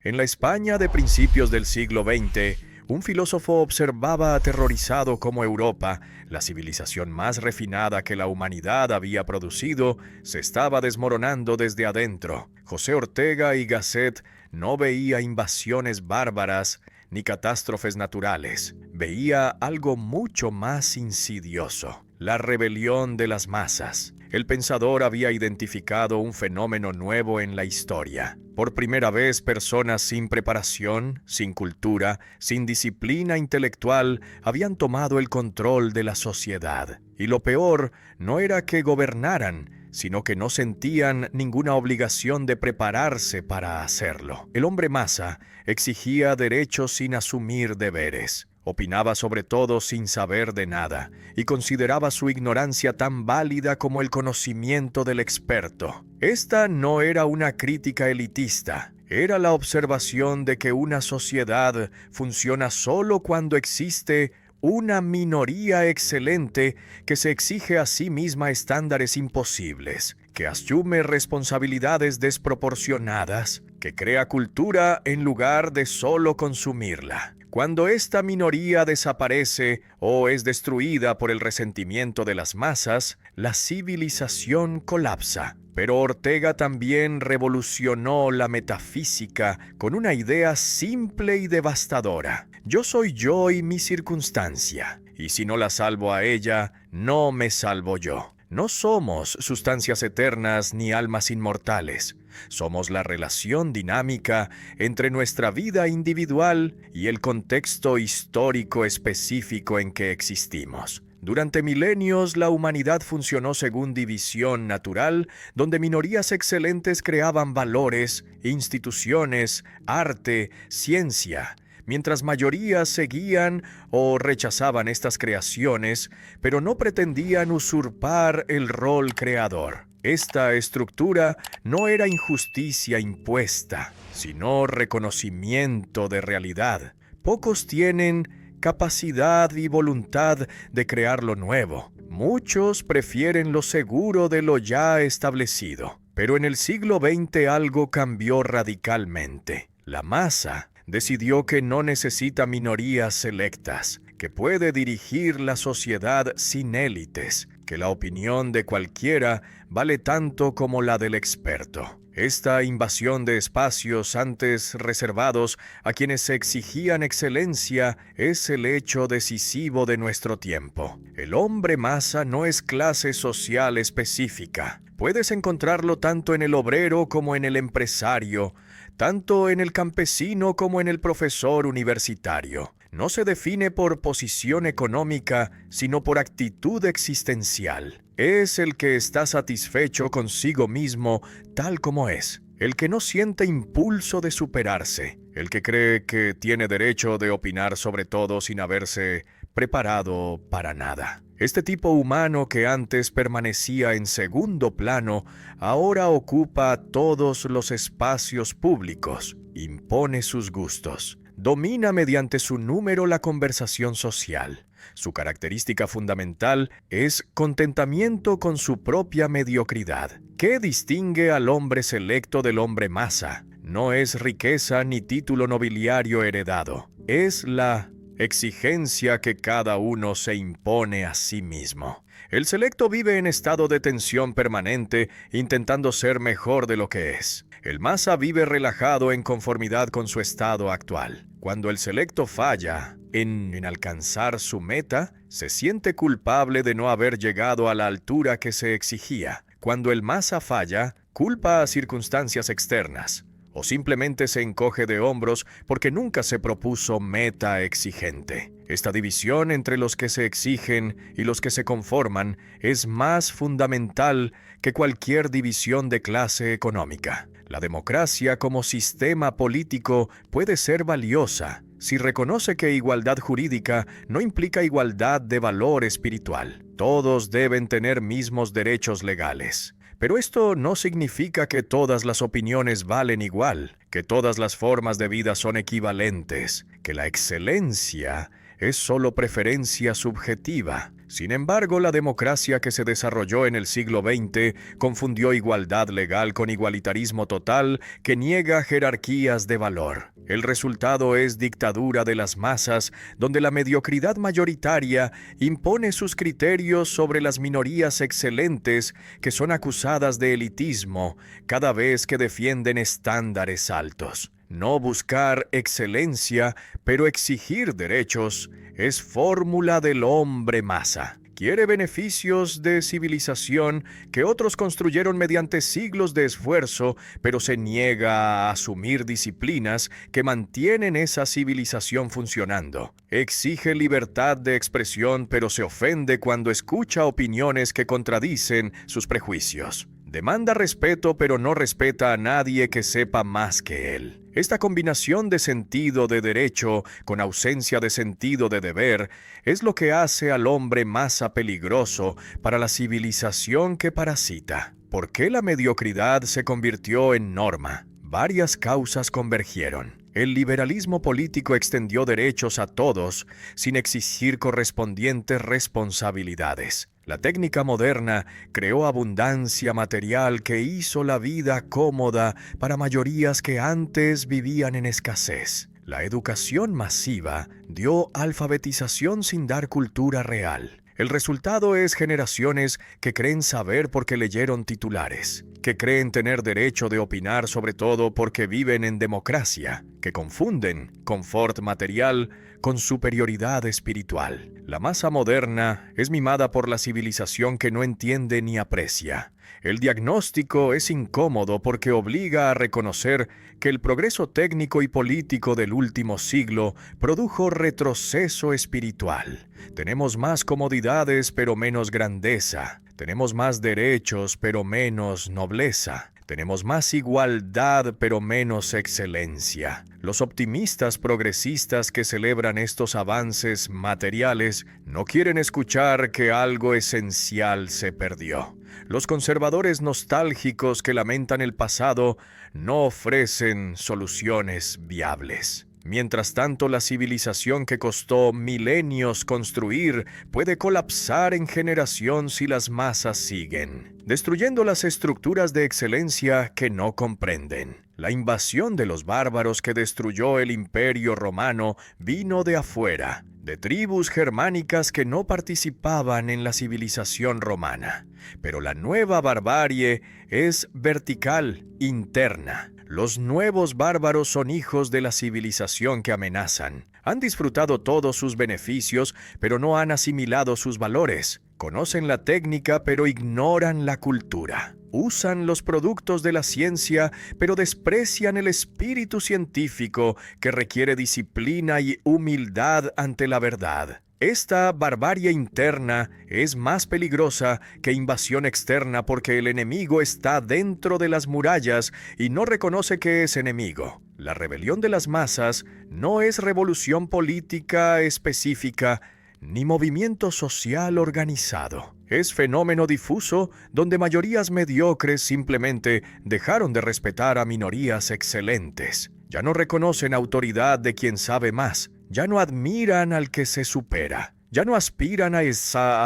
En la España de principios del siglo XX, un filósofo observaba aterrorizado cómo Europa, la civilización más refinada que la humanidad había producido, se estaba desmoronando desde adentro. José Ortega y Gasset no veía invasiones bárbaras ni catástrofes naturales. Veía algo mucho más insidioso: la rebelión de las masas. El pensador había identificado un fenómeno nuevo en la historia. Por primera vez, personas sin preparación, sin cultura, sin disciplina intelectual, habían tomado el control de la sociedad. Y lo peor no era que gobernaran, sino que no sentían ninguna obligación de prepararse para hacerlo. El hombre masa exigía derechos sin asumir deberes. Opinaba sobre todo sin saber de nada, y consideraba su ignorancia tan válida como el conocimiento del experto. Esta no era una crítica elitista, era la observación de que una sociedad funciona solo cuando existe una minoría excelente que se exige a sí misma estándares imposibles, que asume responsabilidades desproporcionadas, que crea cultura en lugar de solo consumirla. Cuando esta minoría desaparece o es destruida por el resentimiento de las masas, la civilización colapsa. Pero Ortega también revolucionó la metafísica con una idea simple y devastadora: yo soy yo y mi circunstancia, y si no la salvo a ella, no me salvo yo. No somos sustancias eternas ni almas inmortales. Somos la relación dinámica entre nuestra vida individual y el contexto histórico específico en que existimos. Durante milenios, la humanidad funcionó según división natural, donde minorías excelentes creaban valores, instituciones, arte, ciencia, mientras mayorías seguían o rechazaban estas creaciones, pero no pretendían usurpar el rol creador. Esta estructura no era injusticia impuesta, sino reconocimiento de realidad. Pocos tienen capacidad y voluntad de crear lo nuevo. Muchos prefieren lo seguro de lo ya establecido. Pero en el siglo XX algo cambió radicalmente. La masa decidió que no necesita minorías selectas, que puede dirigir la sociedad sin élites, que la opinión de cualquiera vale tanto como la del experto. Esta invasión de espacios antes reservados a quienes se exigían excelencia es el hecho decisivo de nuestro tiempo. El hombre masa no es clase social específica. Puedes encontrarlo tanto en el obrero como en el empresario, tanto en el campesino como en el profesor universitario. No se define por posición económica, sino por actitud existencial. Es el que está satisfecho consigo mismo tal como es, el que no siente impulso de superarse, el que cree que tiene derecho de opinar sobre todo sin haberse preparado para nada. Este tipo humano que antes permanecía en segundo plano, ahora ocupa todos los espacios públicos, impone sus gustos, domina mediante su número la conversación social. Su característica fundamental es contentamiento con su propia mediocridad. ¿Qué distingue al hombre selecto del hombre masa? No es riqueza ni título nobiliario heredado, es la exigencia que cada uno se impone a sí mismo. El selecto vive en estado de tensión permanente, intentando ser mejor de lo que es. El masa vive relajado en conformidad con su estado actual. Cuando el selecto falla en alcanzar su meta, se siente culpable de no haber llegado a la altura que se exigía. Cuando el masa falla, culpa a circunstancias externas, o simplemente se encoge de hombros porque nunca se propuso meta exigente. Esta división entre los que se exigen y los que se conforman es más fundamental que cualquier división de clase económica. La democracia como sistema político puede ser valiosa si reconoce que igualdad jurídica no implica igualdad de valor espiritual. Todos deben tener mismos derechos legales. Pero esto no significa que todas las opiniones valen igual, que todas las formas de vida son equivalentes, que la excelencia es solo preferencia subjetiva. Sin embargo, la democracia que se desarrolló en el siglo XX confundió igualdad legal con igualitarismo total que niega jerarquías de valor. El resultado es dictadura de las masas, donde la mediocridad mayoritaria impone sus criterios sobre las minorías excelentes que son acusadas de elitismo cada vez que defienden estándares altos. No buscar excelencia, pero exigir derechos, es fórmula del hombre masa. Quiere beneficios de civilización que otros construyeron mediante siglos de esfuerzo, pero se niega a asumir disciplinas que mantienen esa civilización funcionando. Exige libertad de expresión, pero se ofende cuando escucha opiniones que contradicen sus prejuicios. Demanda respeto, pero no respeta a nadie que sepa más que él. Esta combinación de sentido de derecho con ausencia de sentido de deber es lo que hace al hombre masa peligroso para la civilización que parasita. ¿Por qué la mediocridad se convirtió en norma? Varias causas convergieron. El liberalismo político extendió derechos a todos sin exigir correspondientes responsabilidades. La técnica moderna creó abundancia material que hizo la vida cómoda para mayorías que antes vivían en escasez. La educación masiva dio alfabetización sin dar cultura real. El resultado es generaciones que creen saber porque leyeron titulares, que creen tener derecho de opinar sobre todo porque viven en democracia, que confunden confort material con superioridad espiritual. La masa moderna es mimada por la civilización que no entiende ni aprecia. El diagnóstico es incómodo porque obliga a reconocer que el progreso técnico y político del último siglo produjo retroceso espiritual. Tenemos más comodidades pero menos grandeza. Tenemos más derechos pero menos nobleza. Tenemos más igualdad pero menos excelencia. Los optimistas progresistas que celebran estos avances materiales no quieren escuchar que algo esencial se perdió. Los conservadores nostálgicos que lamentan el pasado no ofrecen soluciones viables. Mientras tanto, la civilización que costó milenios construir puede colapsar en generación si las masas siguen, destruyendo las estructuras de excelencia que no comprenden. La invasión de los bárbaros que destruyó el Imperio Romano vino de afuera, de tribus germánicas que no participaban en la civilización romana. Pero la nueva barbarie es vertical, interna. Los nuevos bárbaros son hijos de la civilización que amenazan. Han disfrutado todos sus beneficios, pero no han asimilado sus valores. Conocen la técnica, pero ignoran la cultura. Usan los productos de la ciencia, pero desprecian el espíritu científico que requiere disciplina y humildad ante la verdad. Esta barbarie interna es más peligrosa que invasión externa porque el enemigo está dentro de las murallas y no reconoce que es enemigo. La rebelión de las masas no es revolución política específica ni movimiento social organizado. Es fenómeno difuso donde mayorías mediocres simplemente dejaron de respetar a minorías excelentes. Ya no reconocen autoridad de quien sabe más. Ya no admiran al que se supera. Ya no aspiran a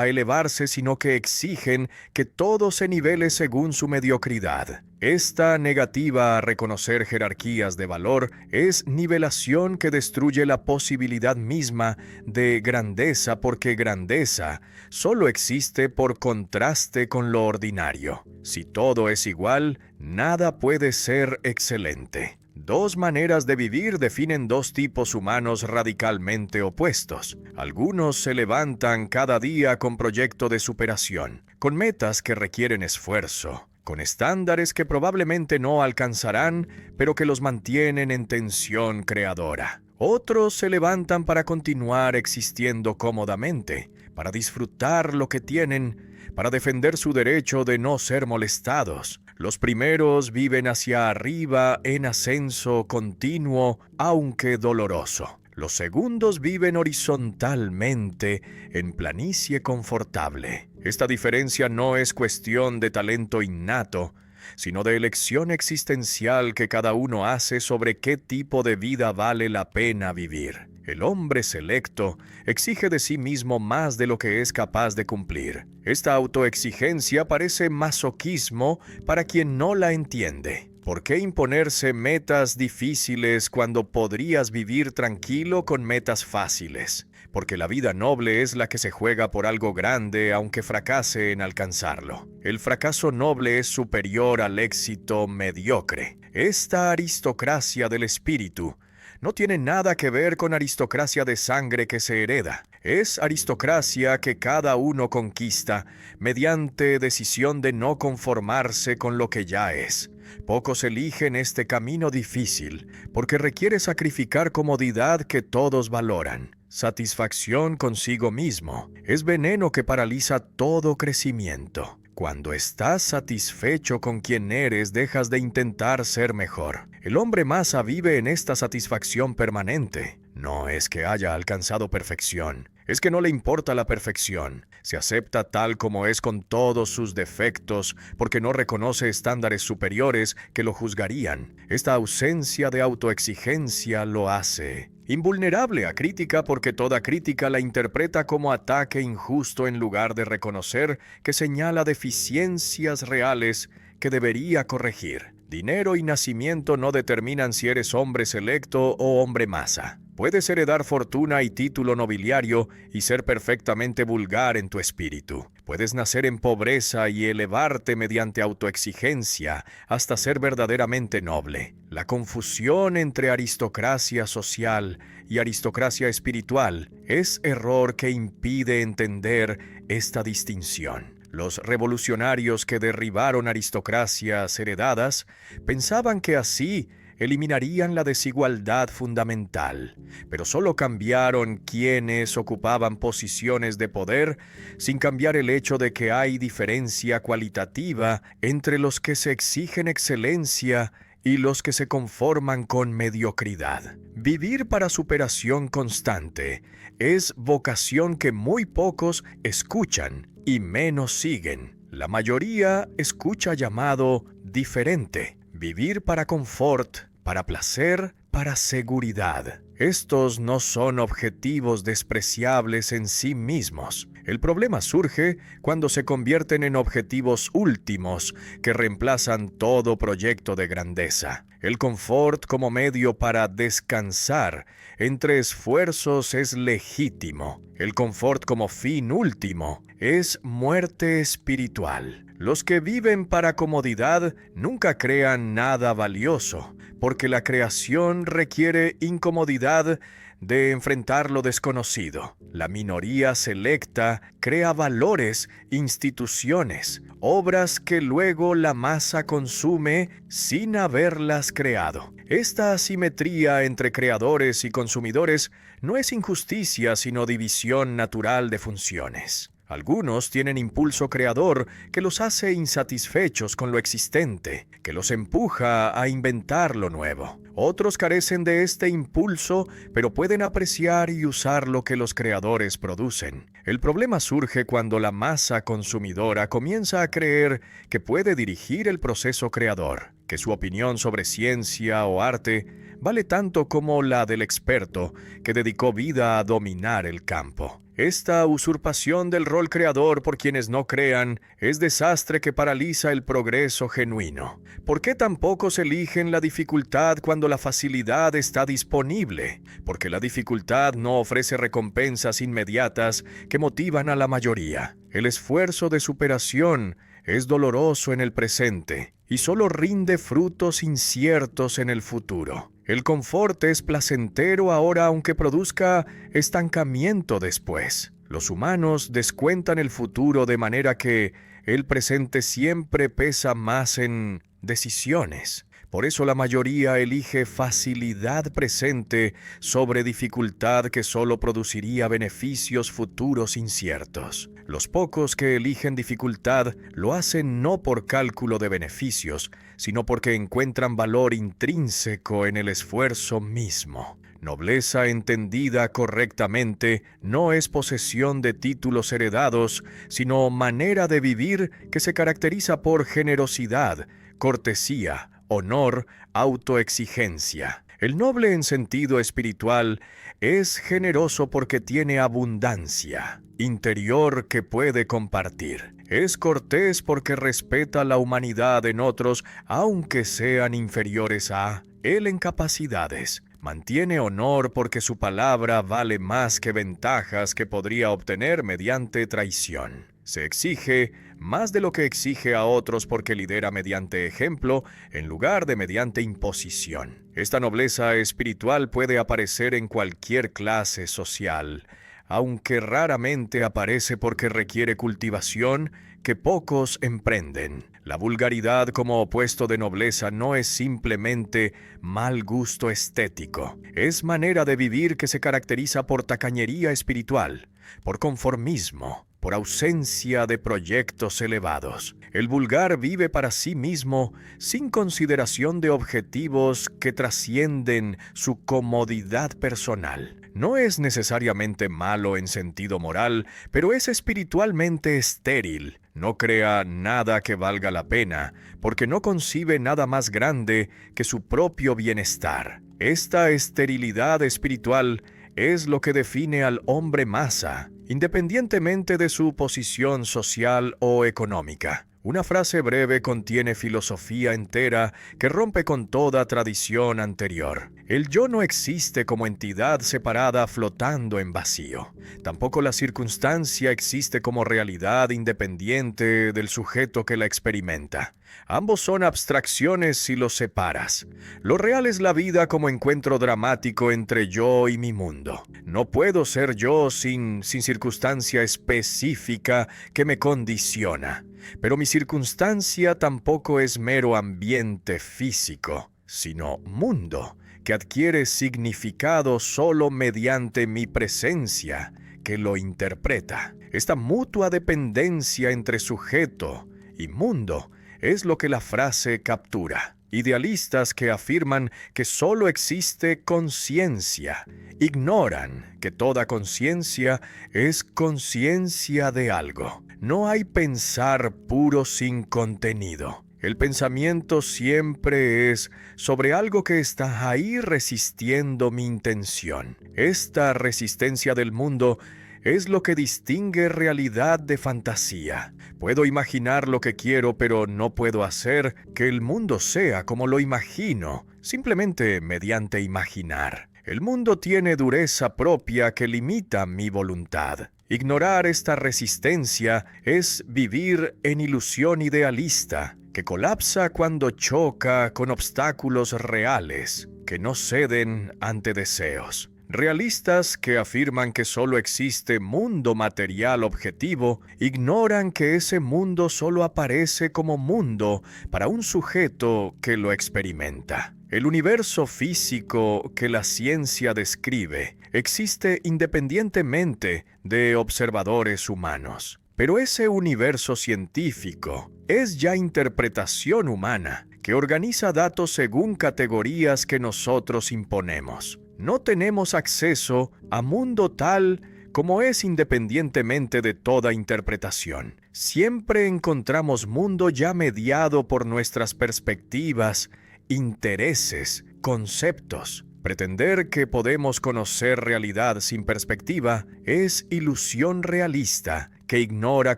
elevarse, sino que exigen que todo se nivele según su mediocridad. Esta negativa a reconocer jerarquías de valor es nivelación que destruye la posibilidad misma de grandeza, porque grandeza solo existe por contraste con lo ordinario. Si todo es igual, nada puede ser excelente. Dos maneras de vivir definen dos tipos humanos radicalmente opuestos. Algunos se levantan cada día con proyecto de superación, con metas que requieren esfuerzo, con estándares que probablemente no alcanzarán, pero que los mantienen en tensión creadora. Otros se levantan para continuar existiendo cómodamente, para disfrutar lo que tienen, para defender su derecho de no ser molestados. Los primeros viven hacia arriba en ascenso continuo, aunque doloroso. Los segundos viven horizontalmente en planicie confortable. Esta diferencia no es cuestión de talento innato, sino de elección existencial que cada uno hace sobre qué tipo de vida vale la pena vivir. El hombre selecto exige de sí mismo más de lo que es capaz de cumplir. Esta autoexigencia parece masoquismo para quien no la entiende. ¿Por qué imponerse metas difíciles cuando podrías vivir tranquilo con metas fáciles? Porque la vida noble es la que se juega por algo grande aunque fracase en alcanzarlo. El fracaso noble es superior al éxito mediocre. Esta aristocracia del espíritu no tiene nada que ver con aristocracia de sangre que se hereda. Es aristocracia que cada uno conquista mediante decisión de no conformarse con lo que ya es. Pocos eligen este camino difícil porque requiere sacrificar comodidad que todos valoran. Satisfacción consigo mismo es veneno que paraliza todo crecimiento. Cuando estás satisfecho con quien eres, dejas de intentar ser mejor. El hombre masa vive en esta satisfacción permanente. No es que haya alcanzado perfección, es que no le importa la perfección. Se acepta tal como es con todos sus defectos, porque no reconoce estándares superiores que lo juzgarían. Esta ausencia de autoexigencia lo hace invulnerable a crítica, porque toda crítica la interpreta como ataque injusto en lugar de reconocer que señala deficiencias reales que debería corregir. Dinero y nacimiento no determinan si eres hombre selecto o hombre masa. Puedes heredar fortuna y título nobiliario y ser perfectamente vulgar en tu espíritu. Puedes nacer en pobreza y elevarte mediante autoexigencia hasta ser verdaderamente noble. La confusión entre aristocracia social y aristocracia espiritual es error que impide entender esta distinción. Los revolucionarios que derribaron aristocracias heredadas pensaban que así eliminarían la desigualdad fundamental, pero solo cambiaron quienes ocupaban posiciones de poder, sin cambiar el hecho de que hay diferencia cualitativa entre los que se exigen excelencia y los que se conforman con mediocridad. Vivir para superación constante es vocación que muy pocos escuchan y menos siguen. La mayoría escucha llamado diferente. Vivir para confort, para placer, para seguridad. Estos no son objetivos despreciables en sí mismos. El problema surge cuando se convierten en objetivos últimos que reemplazan todo proyecto de grandeza. El confort como medio para descansar entre esfuerzos es legítimo. El confort como fin último es muerte espiritual. Los que viven para comodidad nunca crean nada valioso, porque la creación requiere incomodidad de enfrentar lo desconocido. La minoría selecta crea valores, instituciones, obras que luego la masa consume sin haberlas creado. Esta asimetría entre creadores y consumidores no es injusticia, sino división natural de funciones. Algunos tienen impulso creador que los hace insatisfechos con lo existente, que los empuja a inventar lo nuevo. Otros carecen de este impulso, pero pueden apreciar y usar lo que los creadores producen. El problema surge cuando la masa consumidora comienza a creer que puede dirigir el proceso creador, que su opinión sobre ciencia o arte vale tanto como la del experto que dedicó vida a dominar el campo. Esta usurpación del rol creador por quienes no crean es desastre que paraliza el progreso genuino. ¿Por qué tan pocos eligen la dificultad cuando la facilidad está disponible? Porque la dificultad no ofrece recompensas inmediatas que motivan a la mayoría. El esfuerzo de superación es doloroso en el presente y solo rinde frutos inciertos en el futuro. El confort es placentero ahora aunque produzca estancamiento después. Los humanos descuentan el futuro de manera que el presente siempre pesa más en decisiones. Por eso la mayoría elige facilidad presente sobre dificultad que solo produciría beneficios futuros inciertos. Los pocos que eligen dificultad lo hacen no por cálculo de beneficios, sino porque encuentran valor intrínseco en el esfuerzo mismo. Nobleza entendida correctamente no es posesión de títulos heredados, sino manera de vivir que se caracteriza por generosidad, cortesía, honor, autoexigencia. El noble en sentido espiritual es generoso porque tiene abundancia interior que puede compartir. Es cortés porque respeta la humanidad en otros, aunque sean inferiores a él en capacidades. Mantiene honor porque su palabra vale más que ventajas que podría obtener mediante traición. Se exige más de lo que exige a otros porque lidera mediante ejemplo en lugar de mediante imposición. Esta nobleza espiritual puede aparecer en cualquier clase social, aunque raramente aparece porque requiere cultivación que pocos emprenden. La vulgaridad como opuesto de nobleza no es simplemente mal gusto estético. Es manera de vivir que se caracteriza por tacañería espiritual, por conformismo, por ausencia de proyectos elevados. El vulgar vive para sí mismo sin consideración de objetivos que trascienden su comodidad personal. No es necesariamente malo en sentido moral, pero es espiritualmente estéril. No crea nada que valga la pena, porque no concibe nada más grande que su propio bienestar. Esta esterilidad espiritual es lo que define al hombre masa, independientemente de su posición social o económica. Una frase breve contiene filosofía entera que rompe con toda tradición anterior. El yo no existe como entidad separada flotando en vacío. Tampoco la circunstancia existe como realidad independiente del sujeto que la experimenta. Ambos son abstracciones si los separas. Lo real es la vida como encuentro dramático entre yo y mi mundo. No puedo ser yo sin circunstancia específica que me condiciona. Pero mi circunstancia tampoco es mero ambiente físico, sino mundo, que adquiere significado solo mediante mi presencia, que lo interpreta. Esta mutua dependencia entre sujeto y mundo es lo que la frase captura. Idealistas que afirman que solo existe conciencia, ignoran que toda conciencia es conciencia de algo. No hay pensar puro sin contenido. El pensamiento siempre es sobre algo que está ahí resistiendo mi intención. Esta resistencia del mundo es lo que distingue realidad de fantasía. Puedo imaginar lo que quiero, pero no puedo hacer que el mundo sea como lo imagino, simplemente mediante imaginar. El mundo tiene dureza propia que limita mi voluntad. Ignorar esta resistencia es vivir en ilusión idealista, que colapsa cuando choca con obstáculos reales, que no ceden ante deseos. Realistas que afirman que solo existe mundo material objetivo, ignoran que ese mundo solo aparece como mundo para un sujeto que lo experimenta. El universo físico que la ciencia describe existe independientemente de observadores humanos. Pero ese universo científico es ya interpretación humana, que organiza datos según categorías que nosotros imponemos. No tenemos acceso a mundo tal como es independientemente de toda interpretación. Siempre encontramos mundo ya mediado por nuestras perspectivas, intereses, conceptos. Pretender que podemos conocer realidad sin perspectiva es ilusión realista que ignora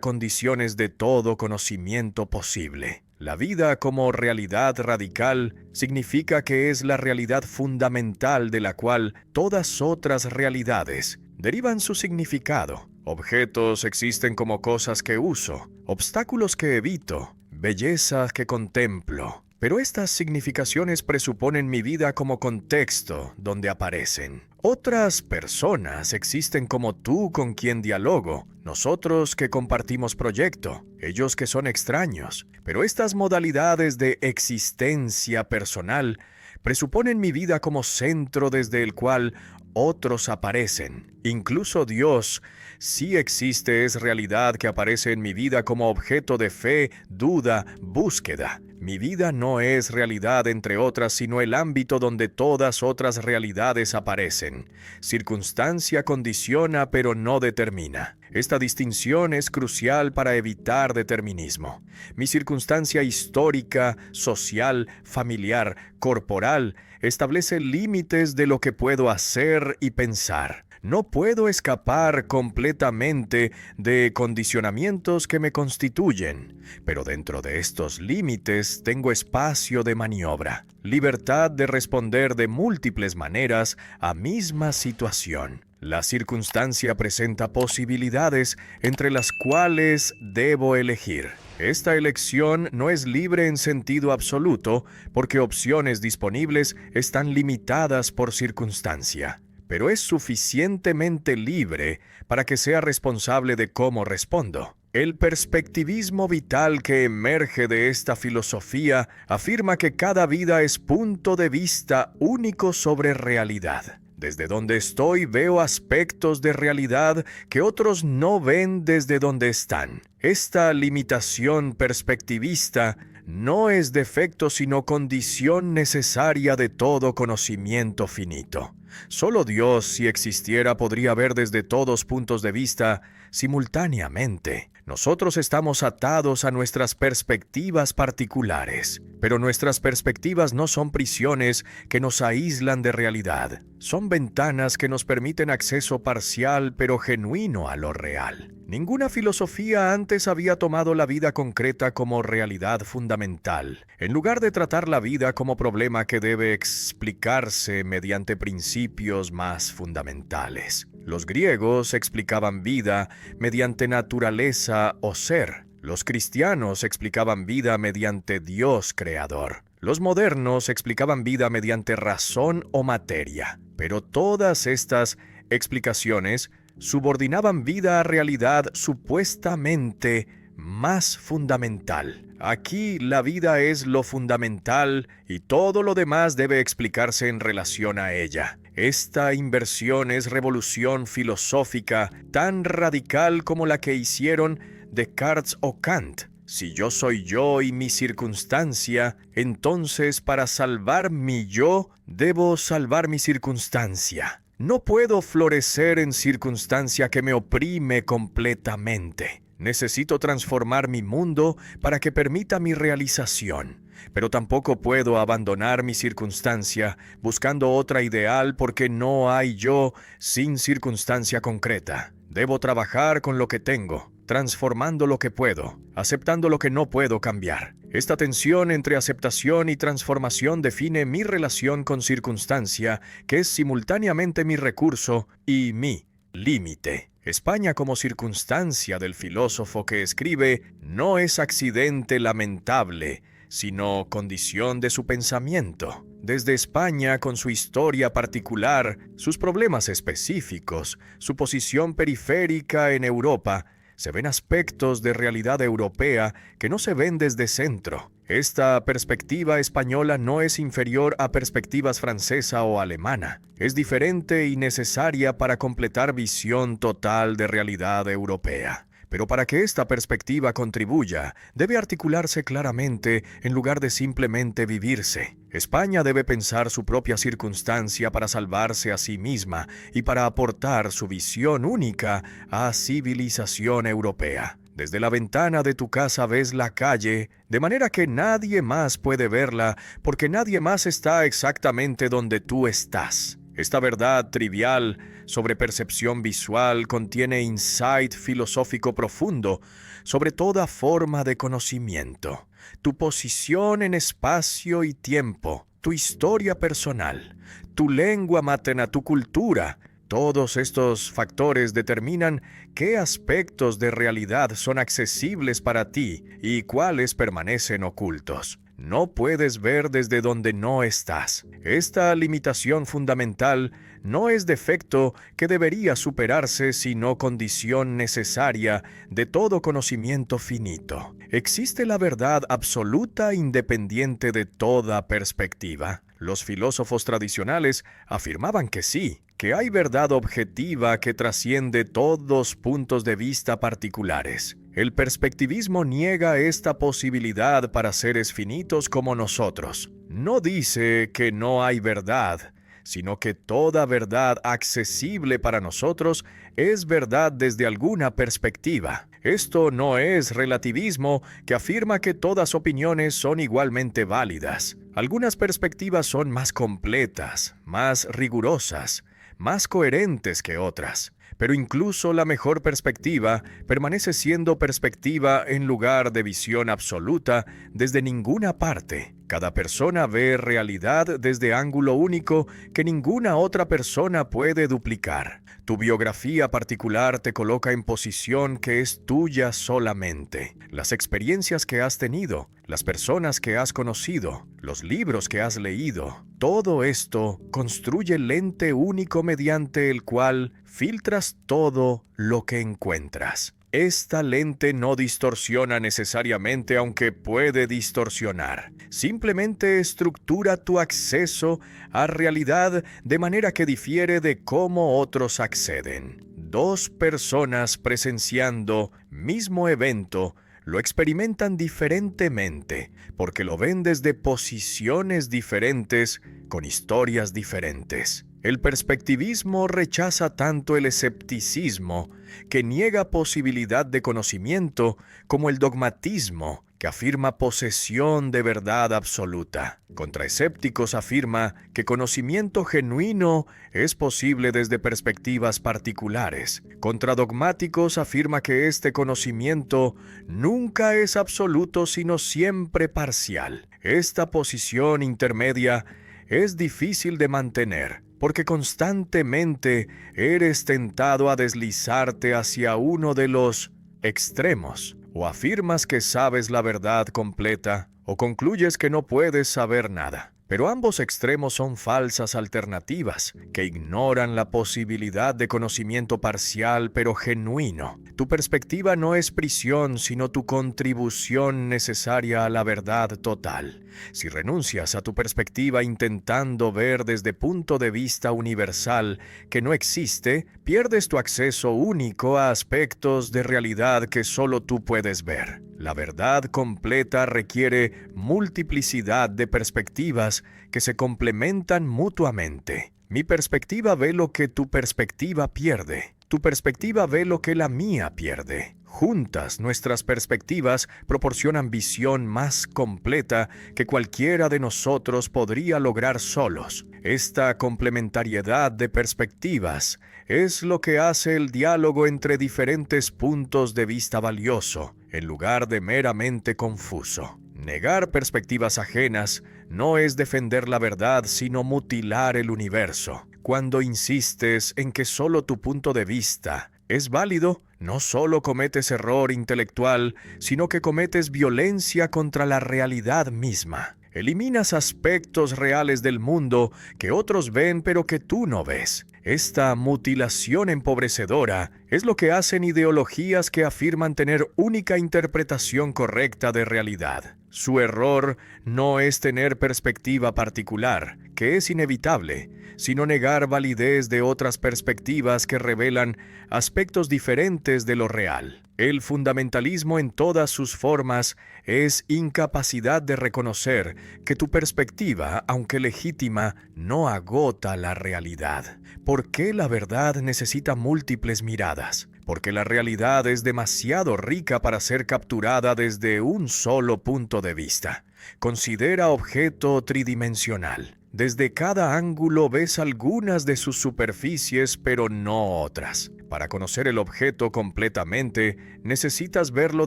condiciones de todo conocimiento posible. La vida como realidad radical significa que es la realidad fundamental de la cual todas otras realidades derivan su significado. Objetos existen como cosas que uso, obstáculos que evito, bellezas que contemplo. Pero estas significaciones presuponen mi vida como contexto donde aparecen. Otras personas existen como tú con quien dialogo, nosotros que compartimos proyecto, ellos que son extraños. Pero estas modalidades de existencia personal presuponen mi vida como centro desde el cual otros aparecen. Incluso Dios sí existe, es realidad que aparece en mi vida como objeto de fe, duda, búsqueda. Mi vida no es realidad entre otras, sino el ámbito donde todas otras realidades aparecen. Circunstancia condiciona, pero no determina. Esta distinción es crucial para evitar determinismo. Mi circunstancia histórica, social, familiar, corporal, establece límites de lo que puedo hacer y pensar. No puedo escapar completamente de condicionamientos que me constituyen, pero dentro de estos límites tengo espacio de maniobra, libertad de responder de múltiples maneras a misma situación. La circunstancia presenta posibilidades entre las cuales debo elegir. Esta elección no es libre en sentido absoluto porque opciones disponibles están limitadas por circunstancia, pero es suficientemente libre para que sea responsable de cómo respondo. El perspectivismo vital que emerge de esta filosofía afirma que cada vida es punto de vista único sobre realidad. Desde donde estoy veo aspectos de realidad que otros no ven desde donde están. Esta limitación perspectivista no es defecto sino condición necesaria de todo conocimiento finito. Solo Dios, si existiera, podría ver desde todos puntos de vista simultáneamente. Nosotros estamos atados a nuestras perspectivas particulares, pero nuestras perspectivas no son prisiones que nos aíslan de realidad. Son ventanas que nos permiten acceso parcial pero genuino a lo real. Ninguna filosofía antes había tomado la vida concreta como realidad fundamental, en lugar de tratar la vida como problema que debe explicarse mediante principios más fundamentales. Los griegos explicaban vida mediante naturaleza o ser. Los cristianos explicaban vida mediante Dios creador. Los modernos explicaban vida mediante razón o materia. Pero todas estas explicaciones subordinaban vida a realidad supuestamente más fundamental. Aquí la vida es lo fundamental y todo lo demás debe explicarse en relación a ella. Esta inversión es revolución filosófica tan radical como la que hicieron Descartes o Kant. Si yo soy yo y mi circunstancia, entonces para salvar mi yo, debo salvar mi circunstancia. No puedo florecer en circunstancia que me oprime completamente. Necesito transformar mi mundo para que permita mi realización. Pero tampoco puedo abandonar mi circunstancia buscando otra ideal porque no hay yo sin circunstancia concreta. Debo trabajar con lo que tengo, transformando lo que puedo, aceptando lo que no puedo cambiar. Esta tensión entre aceptación y transformación define mi relación con circunstancia, que es simultáneamente mi recurso y mi límite. España como circunstancia del filósofo que escribe no es accidente lamentable, sino condición de su pensamiento. Desde España, con su historia particular, sus problemas específicos, su posición periférica en Europa, se ven aspectos de realidad europea que no se ven desde centro. Esta perspectiva española no es inferior a perspectivas francesa o alemana. Es diferente y necesaria para completar visión total de realidad europea. Pero para que esta perspectiva contribuya, debe articularse claramente en lugar de simplemente vivirse. España debe pensar su propia circunstancia para salvarse a sí misma y para aportar su visión única a civilización europea. Desde la ventana de tu casa ves la calle, de manera que nadie más puede verla, porque nadie más está exactamente donde tú estás. Esta verdad trivial sobre percepción visual contiene insight filosófico profundo sobre toda forma de conocimiento. Tu posición en espacio y tiempo, tu historia personal, tu lengua materna, tu cultura. Todos estos factores determinan qué aspectos de realidad son accesibles para ti y cuáles permanecen ocultos. No puedes ver desde donde no estás. Esta limitación fundamental no es defecto que debería superarse, sino condición necesaria de todo conocimiento finito. ¿Existe la verdad absoluta independiente de toda perspectiva? Los filósofos tradicionales afirmaban que sí, que hay verdad objetiva que trasciende todos puntos de vista particulares. El perspectivismo niega esta posibilidad para seres finitos como nosotros. No dice que no hay verdad, sino que toda verdad accesible para nosotros es verdad desde alguna perspectiva. Esto no es relativismo que afirma que todas opiniones son igualmente válidas. Algunas perspectivas son más completas, más rigurosas, más coherentes que otras. Pero incluso la mejor perspectiva permanece siendo perspectiva en lugar de visión absoluta desde ninguna parte. Cada persona ve realidad desde ángulo único que ninguna otra persona puede duplicar. Tu biografía particular te coloca en posición que es tuya solamente. Las experiencias que has tenido, las personas que has conocido, los libros que has leído, todo esto construye el lente único mediante el cual filtras todo lo que encuentras. Esta lente no distorsiona necesariamente, aunque puede distorsionar. Simplemente estructura tu acceso a realidad de manera que difiere de cómo otros acceden. Dos personas presenciando mismo evento lo experimentan diferentemente, porque lo ven desde posiciones diferentes, con historias diferentes. El perspectivismo rechaza tanto el escepticismo, que niega posibilidad de conocimiento, como el dogmatismo, que afirma posesión de verdad absoluta. Contra escépticos afirma que conocimiento genuino es posible desde perspectivas particulares. Contra dogmáticos afirma que este conocimiento nunca es absoluto sino siempre parcial. Esta posición intermedia es difícil de mantener, porque constantemente eres tentado a deslizarte hacia uno de los extremos. O afirmas que sabes la verdad completa, o concluyes que no puedes saber nada. Pero ambos extremos son falsas alternativas, que ignoran la posibilidad de conocimiento parcial pero genuino. Tu perspectiva no es prisión, sino tu contribución necesaria a la verdad total. Si renuncias a tu perspectiva intentando ver desde punto de vista universal que no existe, pierdes tu acceso único a aspectos de realidad que solo tú puedes ver. La verdad completa requiere multiplicidad de perspectivas que se complementan mutuamente. Mi perspectiva ve lo que tu perspectiva pierde. Tu perspectiva ve lo que la mía pierde. Juntas, nuestras perspectivas proporcionan visión más completa que cualquiera de nosotros podría lograr solos. Esta complementariedad de perspectivas es lo que hace el diálogo entre diferentes puntos de vista valioso, en lugar de meramente confuso. Negar perspectivas ajenas no es defender la verdad, sino mutilar el universo. Cuando insistes en que solo tu punto de vista es válido, no solo cometes error intelectual, sino que cometes violencia contra la realidad misma. Eliminas aspectos reales del mundo que otros ven pero que tú no ves. Esta mutilación empobrecedora es lo que hacen ideologías que afirman tener única interpretación correcta de realidad. Su error no es tener perspectiva particular, que es inevitable, sino negar validez de otras perspectivas que revelan aspectos diferentes de lo real. El fundamentalismo en todas sus formas es incapacidad de reconocer que tu perspectiva, aunque legítima, no agota la realidad. ¿Por qué la verdad necesita múltiples miradas? Porque la realidad es demasiado rica para ser capturada desde un solo punto de vista. Considera objeto tridimensional. Desde cada ángulo ves algunas de sus superficies, pero no otras. Para conocer el objeto completamente, necesitas verlo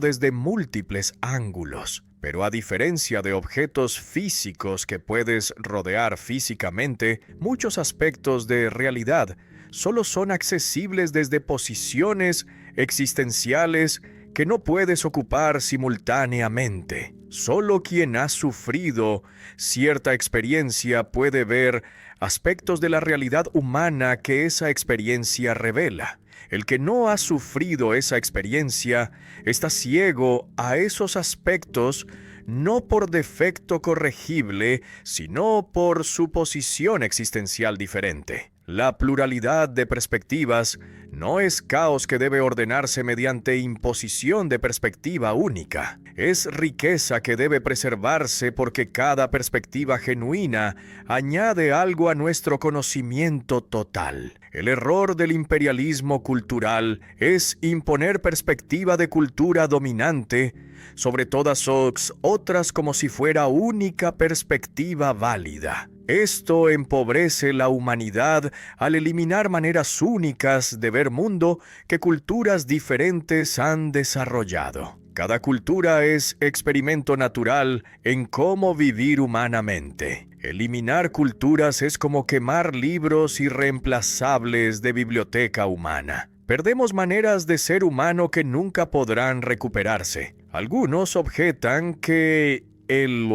desde múltiples ángulos. Pero a diferencia de objetos físicos que puedes rodear físicamente, muchos aspectos de realidad solo son accesibles desde posiciones existenciales que no puedes ocupar simultáneamente. Solo quien ha sufrido cierta experiencia puede ver aspectos de la realidad humana que esa experiencia revela. El que no ha sufrido esa experiencia está ciego a esos aspectos, no por defecto corregible, sino por su posición existencial diferente. La pluralidad de perspectivas no es caos que debe ordenarse mediante imposición de perspectiva única. Es riqueza que debe preservarse porque cada perspectiva genuina añade algo a nuestro conocimiento total. El error del imperialismo cultural es imponer perspectiva de cultura dominante sobre todas otras como si fuera única perspectiva válida. Esto empobrece la humanidad al eliminar maneras únicas de ver mundo que culturas diferentes han desarrollado. Cada cultura es experimento natural en cómo vivir humanamente. Eliminar culturas es como quemar libros irreemplazables de biblioteca humana. Perdemos maneras de ser humano que nunca podrán recuperarse. Algunos objetan que el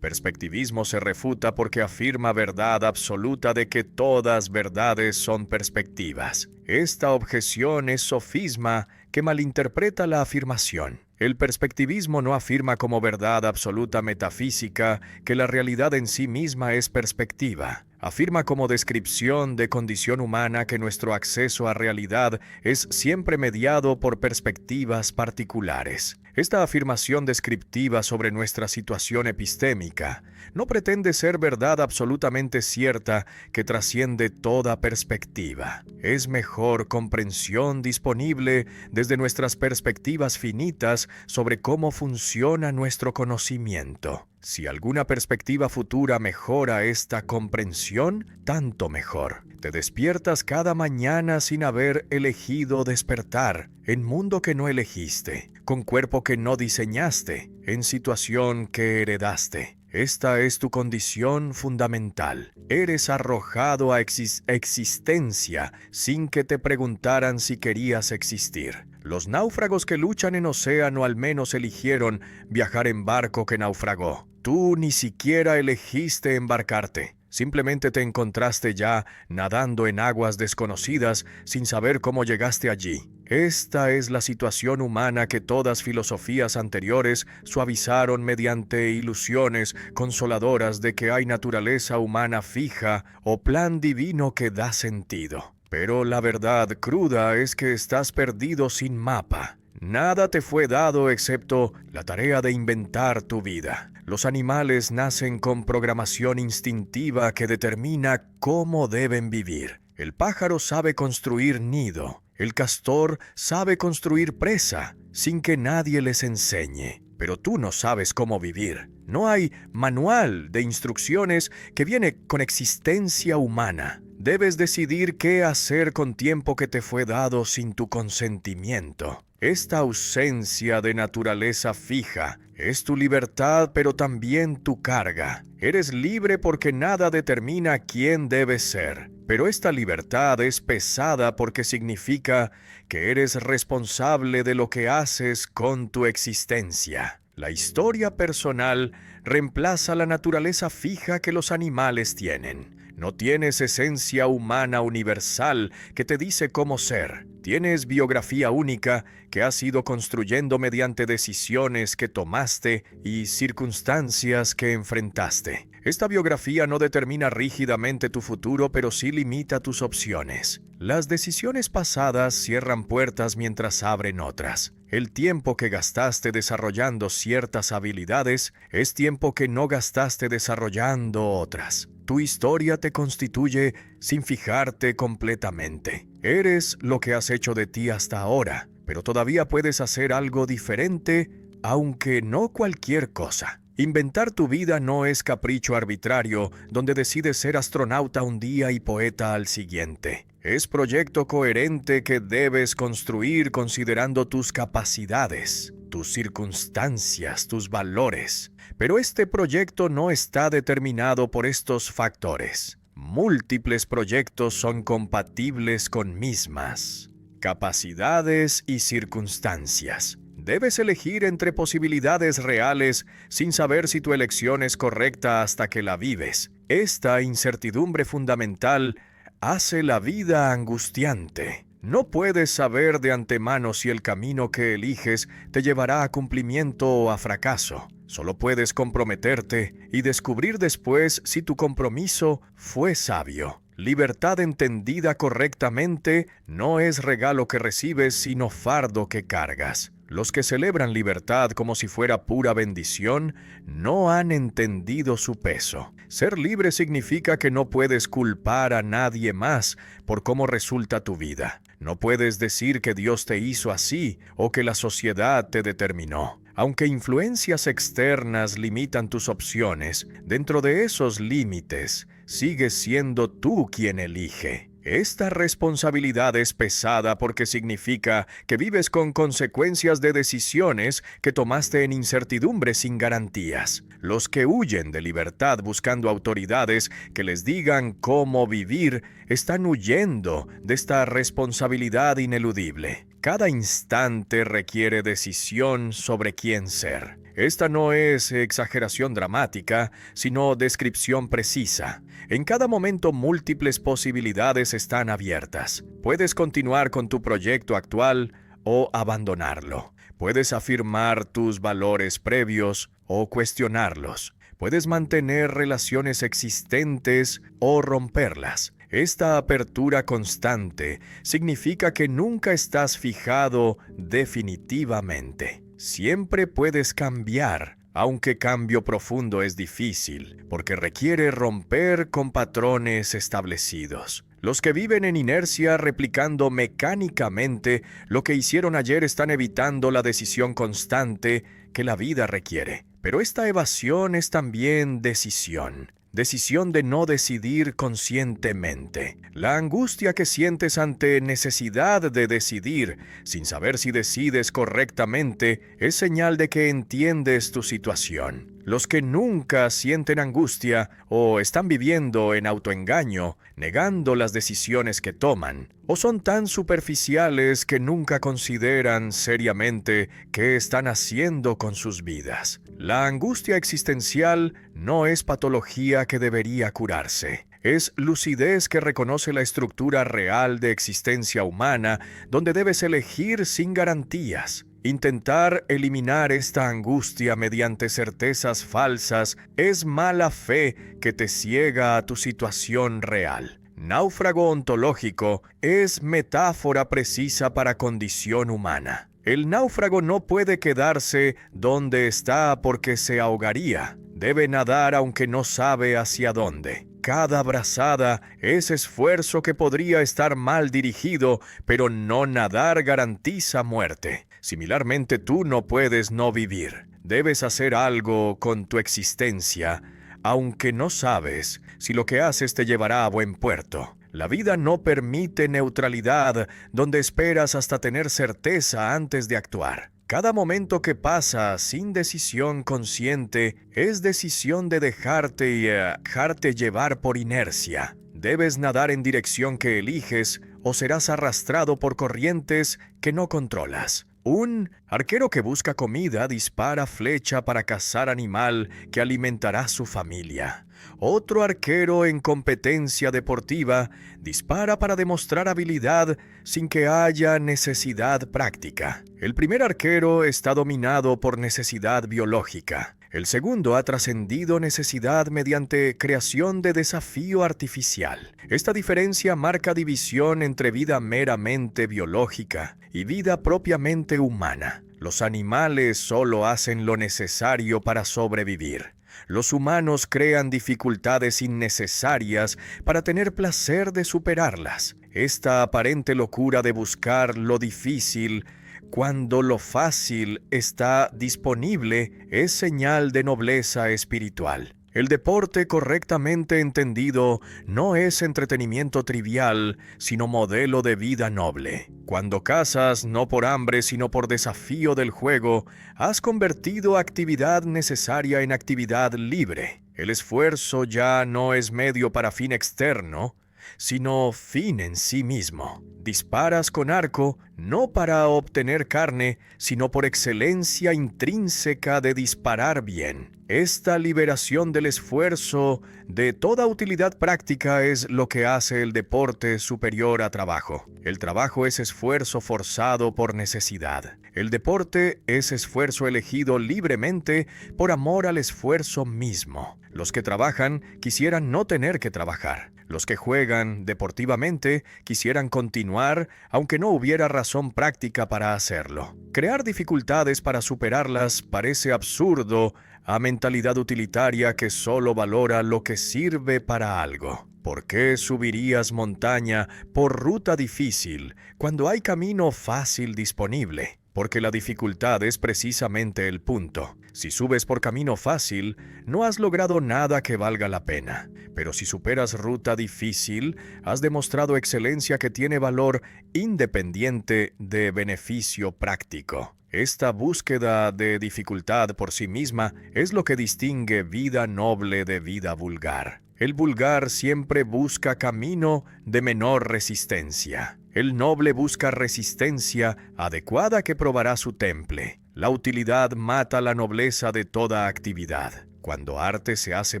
perspectivismo se refuta porque afirma verdad absoluta de que todas verdades son perspectivas. Esta objeción es sofisma que malinterpreta la afirmación. El perspectivismo no afirma como verdad absoluta metafísica que la realidad en sí misma es perspectiva. Afirma como descripción de condición humana que nuestro acceso a realidad es siempre mediado por perspectivas particulares. Esta afirmación descriptiva sobre nuestra situación epistémica no pretende ser verdad absolutamente cierta que trasciende toda perspectiva. Es mejor comprensión disponible desde nuestras perspectivas finitas sobre cómo funciona nuestro conocimiento. Si alguna perspectiva futura mejora esta comprensión, tanto mejor. Te despiertas cada mañana sin haber elegido despertar, en mundo que no elegiste, con cuerpo que no diseñaste, en situación que heredaste. Esta es tu condición fundamental. Eres arrojado a existencia sin que te preguntaran si querías existir. Los náufragos que luchan en océano al menos eligieron viajar en barco que naufragó. Tú ni siquiera elegiste embarcarte. Simplemente te encontraste ya nadando en aguas desconocidas sin saber cómo llegaste allí. Esta es la situación humana que todas filosofías anteriores suavizaron mediante ilusiones consoladoras de que hay naturaleza humana fija o plan divino que da sentido. Pero la verdad cruda es que estás perdido sin mapa. Nada te fue dado excepto la tarea de inventar tu vida. Los animales nacen con programación instintiva que determina cómo deben vivir. El pájaro sabe construir nido. El castor sabe construir presa sin que nadie les enseñe. Pero tú no sabes cómo vivir. No hay manual de instrucciones que viene con existencia humana. Debes decidir qué hacer con tiempo que te fue dado sin tu consentimiento. Esta ausencia de naturaleza fija es tu libertad, pero también tu carga. Eres libre porque nada determina quién debes ser. Pero esta libertad es pesada porque significa que eres responsable de lo que haces con tu existencia. La historia personal reemplaza la naturaleza fija que los animales tienen. No tienes esencia humana universal que te dice cómo ser. Tienes biografía única que has ido construyendo mediante decisiones que tomaste y circunstancias que enfrentaste. Esta biografía no determina rígidamente tu futuro, pero sí limita tus opciones. Las decisiones pasadas cierran puertas mientras abren otras. El tiempo que gastaste desarrollando ciertas habilidades es tiempo que no gastaste desarrollando otras. Tu historia te constituye sin fijarte completamente. Eres lo que has hecho de ti hasta ahora, pero todavía puedes hacer algo diferente, aunque no cualquier cosa. Inventar tu vida no es capricho arbitrario donde decides ser astronauta un día y poeta al siguiente. Es proyecto coherente que debes construir considerando tus capacidades, tus circunstancias, tus valores. Pero este proyecto no está determinado por estos factores. Múltiples proyectos son compatibles con mismas capacidades y circunstancias. Debes elegir entre posibilidades reales sin saber si tu elección es correcta hasta que la vives. Esta incertidumbre fundamental hace la vida angustiante. No puedes saber de antemano si el camino que eliges te llevará a cumplimiento o a fracaso. Solo puedes comprometerte y descubrir después si tu compromiso fue sabio. Libertad entendida correctamente no es regalo que recibes, sino fardo que cargas. Los que celebran libertad como si fuera pura bendición no han entendido su peso. Ser libre significa que no puedes culpar a nadie más por cómo resulta tu vida. No puedes decir que Dios te hizo así o que la sociedad te determinó. Aunque influencias externas limitan tus opciones, dentro de esos límites, sigues siendo tú quien elige. Esta responsabilidad es pesada porque significa que vives con consecuencias de decisiones que tomaste en incertidumbre sin garantías. Los que huyen de libertad buscando autoridades que les digan cómo vivir están huyendo de esta responsabilidad ineludible. Cada instante requiere decisión sobre quién ser. Esta no es exageración dramática, sino descripción precisa. En cada momento múltiples posibilidades están abiertas. Puedes continuar con tu proyecto actual o abandonarlo. Puedes afirmar tus valores previos o cuestionarlos. Puedes mantener relaciones existentes o romperlas. Esta apertura constante significa que nunca estás fijado definitivamente. Siempre puedes cambiar, aunque cambio profundo es difícil, porque requiere romper con patrones establecidos. Los que viven en inercia replicando mecánicamente lo que hicieron ayer están evitando la decisión constante que la vida requiere. Pero esta evasión es también decisión. Decisión de no decidir conscientemente. La angustia que sientes ante necesidad de decidir, sin saber si decides correctamente, es señal de que entiendes tu situación. Los que nunca sienten angustia o están viviendo en autoengaño, negando las decisiones que toman, o son tan superficiales que nunca consideran seriamente qué están haciendo con sus vidas. La angustia existencial no es patología que debería curarse. Es lucidez que reconoce la estructura real de existencia humana, donde debes elegir sin garantías. Intentar eliminar esta angustia mediante certezas falsas es mala fe que te ciega a tu situación real. Náufrago ontológico es metáfora precisa para condición humana. El náufrago no puede quedarse donde está porque se ahogaría. Debe nadar aunque no sabe hacia dónde. Cada brazada es esfuerzo que podría estar mal dirigido, pero no nadar garantiza muerte. Similarmente, tú no puedes no vivir. Debes hacer algo con tu existencia, aunque no sabes si lo que haces te llevará a buen puerto. La vida no permite neutralidad donde esperas hasta tener certeza antes de actuar. Cada momento que pasa sin decisión consciente es decisión de dejarte llevar por inercia. Debes nadar en dirección que eliges o serás arrastrado por corrientes que no controlas. Un arquero que busca comida dispara flecha para cazar animal que alimentará su familia. Otro arquero en competencia deportiva dispara para demostrar habilidad sin que haya necesidad práctica. El primer arquero está dominado por necesidad biológica. El segundo ha trascendido necesidad mediante creación de desafío artificial. Esta diferencia marca división entre vida meramente biológica y vida propiamente humana. Los animales solo hacen lo necesario para sobrevivir. Los humanos crean dificultades innecesarias para tener placer de superarlas. Esta aparente locura de buscar lo difícil cuando lo fácil está disponible es señal de nobleza espiritual. El deporte correctamente entendido no es entretenimiento trivial, sino modelo de vida noble. Cuando cazas no por hambre, sino por desafío del juego, has convertido actividad necesaria en actividad libre. El esfuerzo ya no es medio para fin externo, sino fin en sí mismo. Disparas con arco no para obtener carne, sino por excelencia intrínseca de disparar bien. Esta liberación del esfuerzo de toda utilidad práctica es lo que hace el deporte superior a trabajo. El trabajo es esfuerzo forzado por necesidad. El deporte es esfuerzo elegido libremente por amor al esfuerzo mismo. Los que trabajan quisieran no tener que trabajar. Los que juegan deportivamente quisieran continuar aunque no hubiera razón práctica para hacerlo. Crear dificultades para superarlas parece absurdo a mentalidad utilitaria que solo valora lo que sirve para algo. ¿Por qué subirías montaña por ruta difícil cuando hay camino fácil disponible? Porque la dificultad es precisamente el punto. Si subes por camino fácil, no has logrado nada que valga la pena. Pero si superas ruta difícil, has demostrado excelencia que tiene valor independiente de beneficio práctico. Esta búsqueda de dificultad por sí misma es lo que distingue vida noble de vida vulgar. El vulgar siempre busca camino de menor resistencia. El noble busca resistencia adecuada que probará su temple. La utilidad mata la nobleza de toda actividad. Cuando arte se hace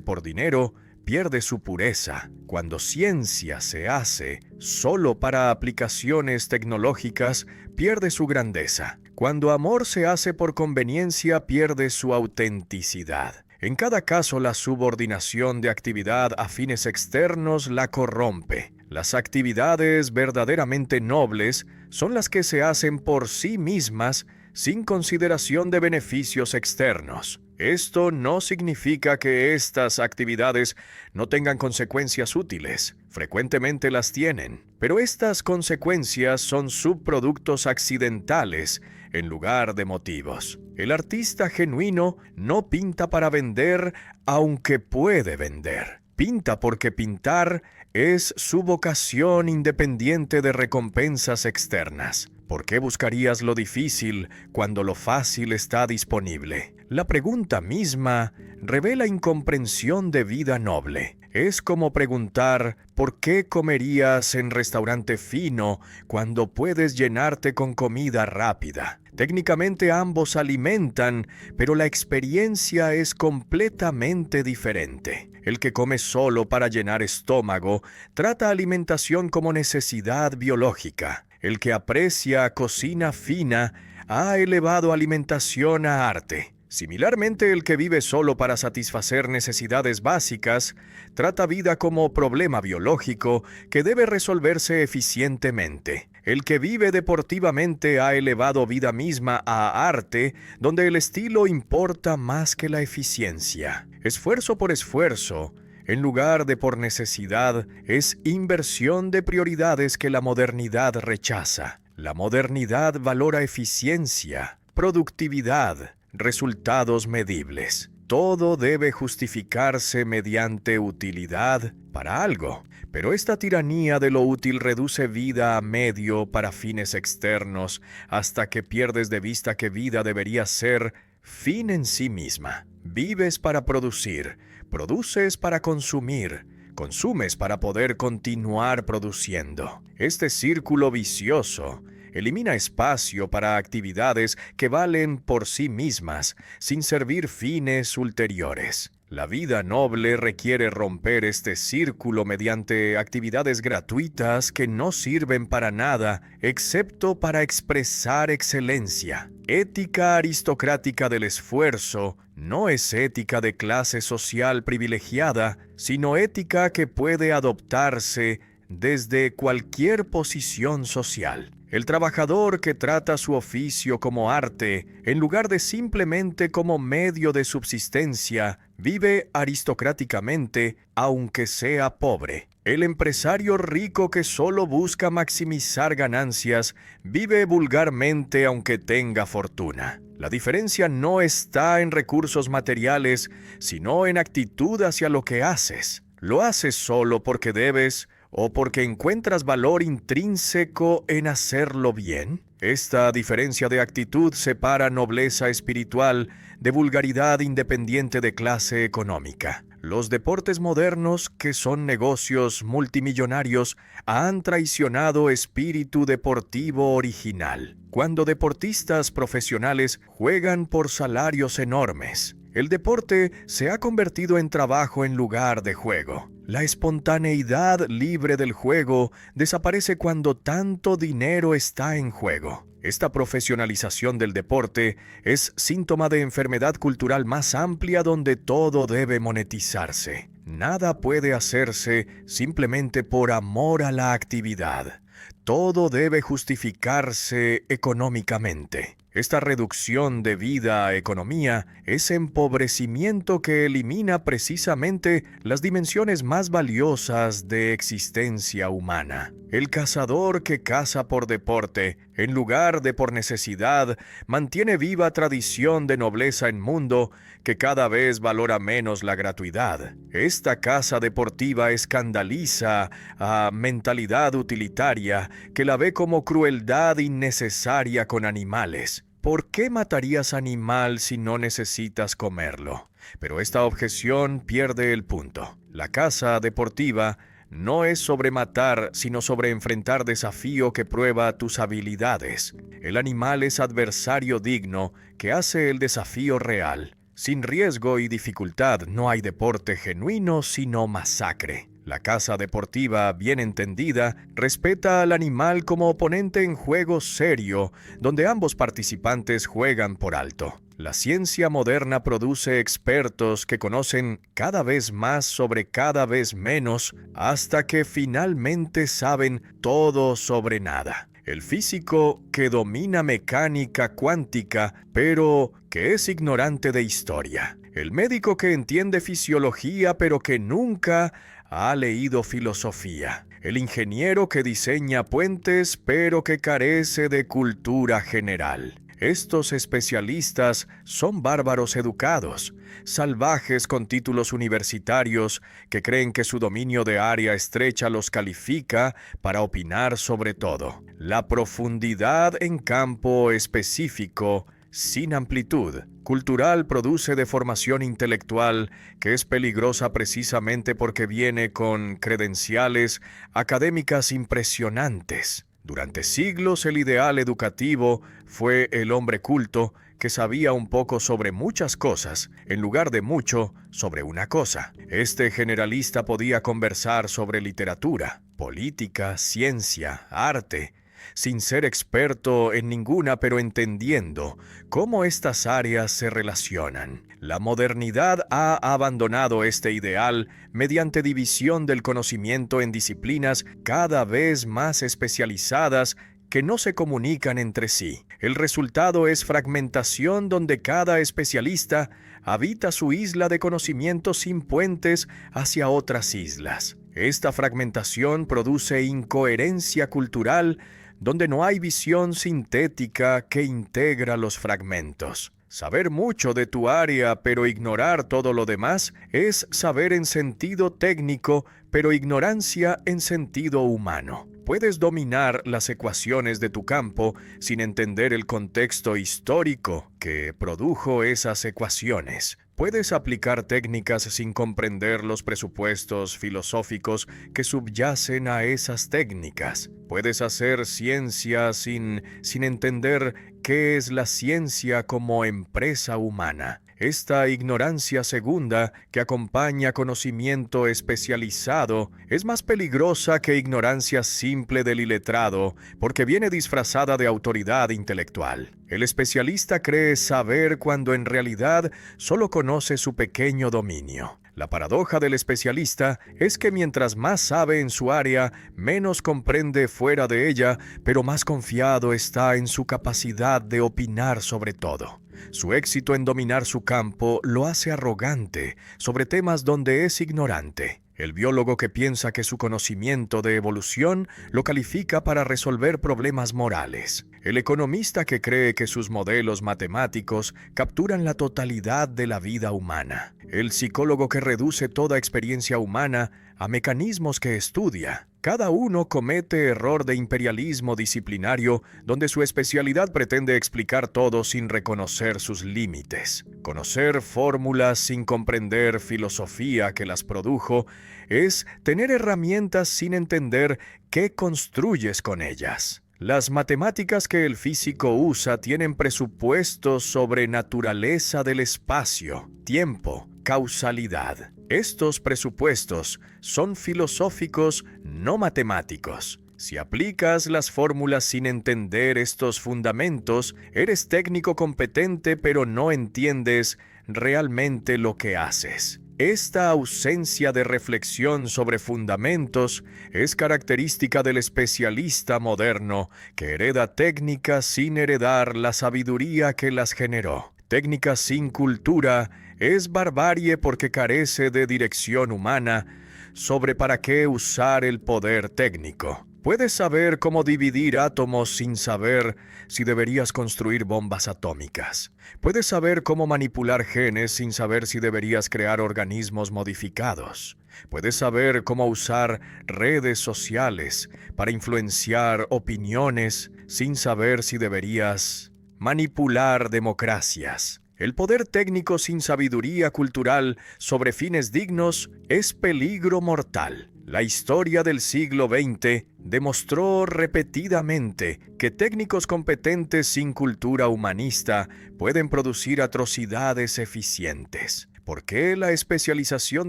por dinero, pierde su pureza. Cuando ciencia se hace solo para aplicaciones tecnológicas, pierde su grandeza. Cuando amor se hace por conveniencia, pierde su autenticidad. En cada caso, la subordinación de actividad a fines externos la corrompe. Las actividades verdaderamente nobles son las que se hacen por sí mismas sin consideración de beneficios externos. Esto no significa que estas actividades no tengan consecuencias útiles. Frecuentemente las tienen, pero estas consecuencias son subproductos accidentales en lugar de motivos. El artista genuino no pinta para vender, aunque puede vender. Pinta porque pintar es su vocación independiente de recompensas externas. ¿Por qué buscarías lo difícil cuando lo fácil está disponible? La pregunta misma revela incomprensión de vida noble. Es como preguntar ¿por qué comerías en restaurante fino cuando puedes llenarte con comida rápida? Técnicamente ambos alimentan, pero la experiencia es completamente diferente. El que come solo para llenar estómago trata alimentación como necesidad biológica. El que aprecia cocina fina ha elevado alimentación a arte. Similarmente, el que vive solo para satisfacer necesidades básicas trata vida como problema biológico que debe resolverse eficientemente. El que vive deportivamente ha elevado vida misma a arte, donde el estilo importa más que la eficiencia. Esfuerzo por esfuerzo, en lugar de por necesidad, es inversión de prioridades que la modernidad rechaza. La modernidad valora eficiencia, productividad, resultados medibles. Todo debe justificarse mediante utilidad para algo. Pero esta tiranía de lo útil reduce vida a medio para fines externos hasta que pierdes de vista que vida debería ser fin en sí misma. Vives para producir, produces para consumir, consumes para poder continuar produciendo. Este círculo vicioso elimina espacio para actividades que valen por sí mismas, sin servir fines ulteriores. La vida noble requiere romper este círculo mediante actividades gratuitas que no sirven para nada, excepto para expresar excelencia. Ética aristocrática del esfuerzo no es ética de clase social privilegiada, sino ética que puede adoptarse desde cualquier posición social. El trabajador que trata su oficio como arte, en lugar de simplemente como medio de subsistencia, vive aristocráticamente, aunque sea pobre. El empresario rico que solo busca maximizar ganancias, vive vulgarmente aunque tenga fortuna. La diferencia no está en recursos materiales, sino en actitud hacia lo que haces. ¿Lo haces solo porque debes o porque encuentras valor intrínseco en hacerlo bien? Esta diferencia de actitud separa nobleza espiritual de vulgaridad independiente de clase económica. Los deportes modernos, que son negocios multimillonarios, han traicionado espíritu deportivo original. Cuando deportistas profesionales juegan por salarios enormes, el deporte se ha convertido en trabajo en lugar de juego. La espontaneidad libre del juego desaparece cuando tanto dinero está en juego. Esta profesionalización del deporte es síntoma de enfermedad cultural más amplia donde todo debe monetizarse. Nada puede hacerse simplemente por amor a la actividad. Todo debe justificarse económicamente. Esta reducción de vida a economía es empobrecimiento que elimina precisamente las dimensiones más valiosas de existencia humana. El cazador que caza por deporte, en lugar de por necesidad, mantiene viva tradición de nobleza en mundo que cada vez valora menos la gratuidad. Esta caza deportiva escandaliza a mentalidad utilitaria que la ve como crueldad innecesaria con animales. ¿Por qué matarías animal si no necesitas comerlo? Pero esta objeción pierde el punto. La caza deportiva no es sobre matar, sino sobre enfrentar desafío que prueba tus habilidades. El animal es adversario digno que hace el desafío real. Sin riesgo y dificultad no hay deporte genuino sino masacre. La caza deportiva, bien entendida, respeta al animal como oponente en juego serio, donde ambos participantes juegan por alto. La ciencia moderna produce expertos que conocen cada vez más sobre cada vez menos, hasta que finalmente saben todo sobre nada. El físico que domina mecánica cuántica, pero que es ignorante de historia. El médico que entiende fisiología, pero que nunca ha leído filosofía. El ingeniero que diseña puentes, pero que carece de cultura general. Estos especialistas son bárbaros educados, salvajes con títulos universitarios que creen que su dominio de área estrecha los califica para opinar sobre todo. La profundidad en campo específico, sin amplitud cultural, produce deformación intelectual que es peligrosa precisamente porque viene con credenciales académicas impresionantes. Durante siglos el ideal educativo fue el hombre culto que sabía un poco sobre muchas cosas, en lugar de mucho sobre una cosa. Este generalista podía conversar sobre literatura, política, ciencia, arte, sin ser experto en ninguna, pero entendiendo cómo estas áreas se relacionan. La modernidad ha abandonado este ideal mediante división del conocimiento en disciplinas cada vez más especializadas que no se comunican entre sí. El resultado es fragmentación donde cada especialista habita su isla de conocimiento sin puentes hacia otras islas. Esta fragmentación produce incoherencia cultural donde no hay visión sintética que integra los fragmentos. Saber mucho de tu área pero ignorar todo lo demás es saber en sentido técnico pero ignorancia en sentido humano. Puedes dominar las ecuaciones de tu campo sin entender el contexto histórico que produjo esas ecuaciones. Puedes aplicar técnicas sin comprender los presupuestos filosóficos que subyacen a esas técnicas. Puedes hacer ciencia sin entender qué es la ciencia como empresa humana. Esta ignorancia segunda, que acompaña conocimiento especializado, es más peligrosa que ignorancia simple del iletrado, porque viene disfrazada de autoridad intelectual. El especialista cree saber cuando en realidad solo conoce su pequeño dominio. La paradoja del especialista es que mientras más sabe en su área, menos comprende fuera de ella, pero más confiado está en su capacidad de opinar sobre todo. Su éxito en dominar su campo lo hace arrogante sobre temas donde es ignorante. El biólogo que piensa que su conocimiento de evolución lo califica para resolver problemas morales. El economista que cree que sus modelos matemáticos capturan la totalidad de la vida humana. El psicólogo que reduce toda experiencia humana a mecanismos que estudia. Cada uno comete error de imperialismo disciplinario donde su especialidad pretende explicar todo sin reconocer sus límites. Conocer fórmulas sin comprender filosofía que las produjo es tener herramientas sin entender qué construyes con ellas. Las matemáticas que el físico usa tienen presupuestos sobre naturaleza del espacio, tiempo, causalidad. Estos presupuestos son filosóficos, no matemáticos. Si aplicas las fórmulas sin entender estos fundamentos, eres técnico competente pero no entiendes realmente lo que haces. Esta ausencia de reflexión sobre fundamentos es característica del especialista moderno que hereda técnicas sin heredar la sabiduría que las generó. Técnicas sin cultura es barbarie porque carece de dirección humana sobre para qué usar el poder técnico. Puedes saber cómo dividir átomos sin saber si deberías construir bombas atómicas. Puedes saber cómo manipular genes sin saber si deberías crear organismos modificados. Puedes saber cómo usar redes sociales para influenciar opiniones sin saber si deberías manipular democracias. El poder técnico sin sabiduría cultural sobre fines dignos es peligro mortal. La historia del siglo XX demostró repetidamente que técnicos competentes sin cultura humanista pueden producir atrocidades eficientes. ¿Por qué la especialización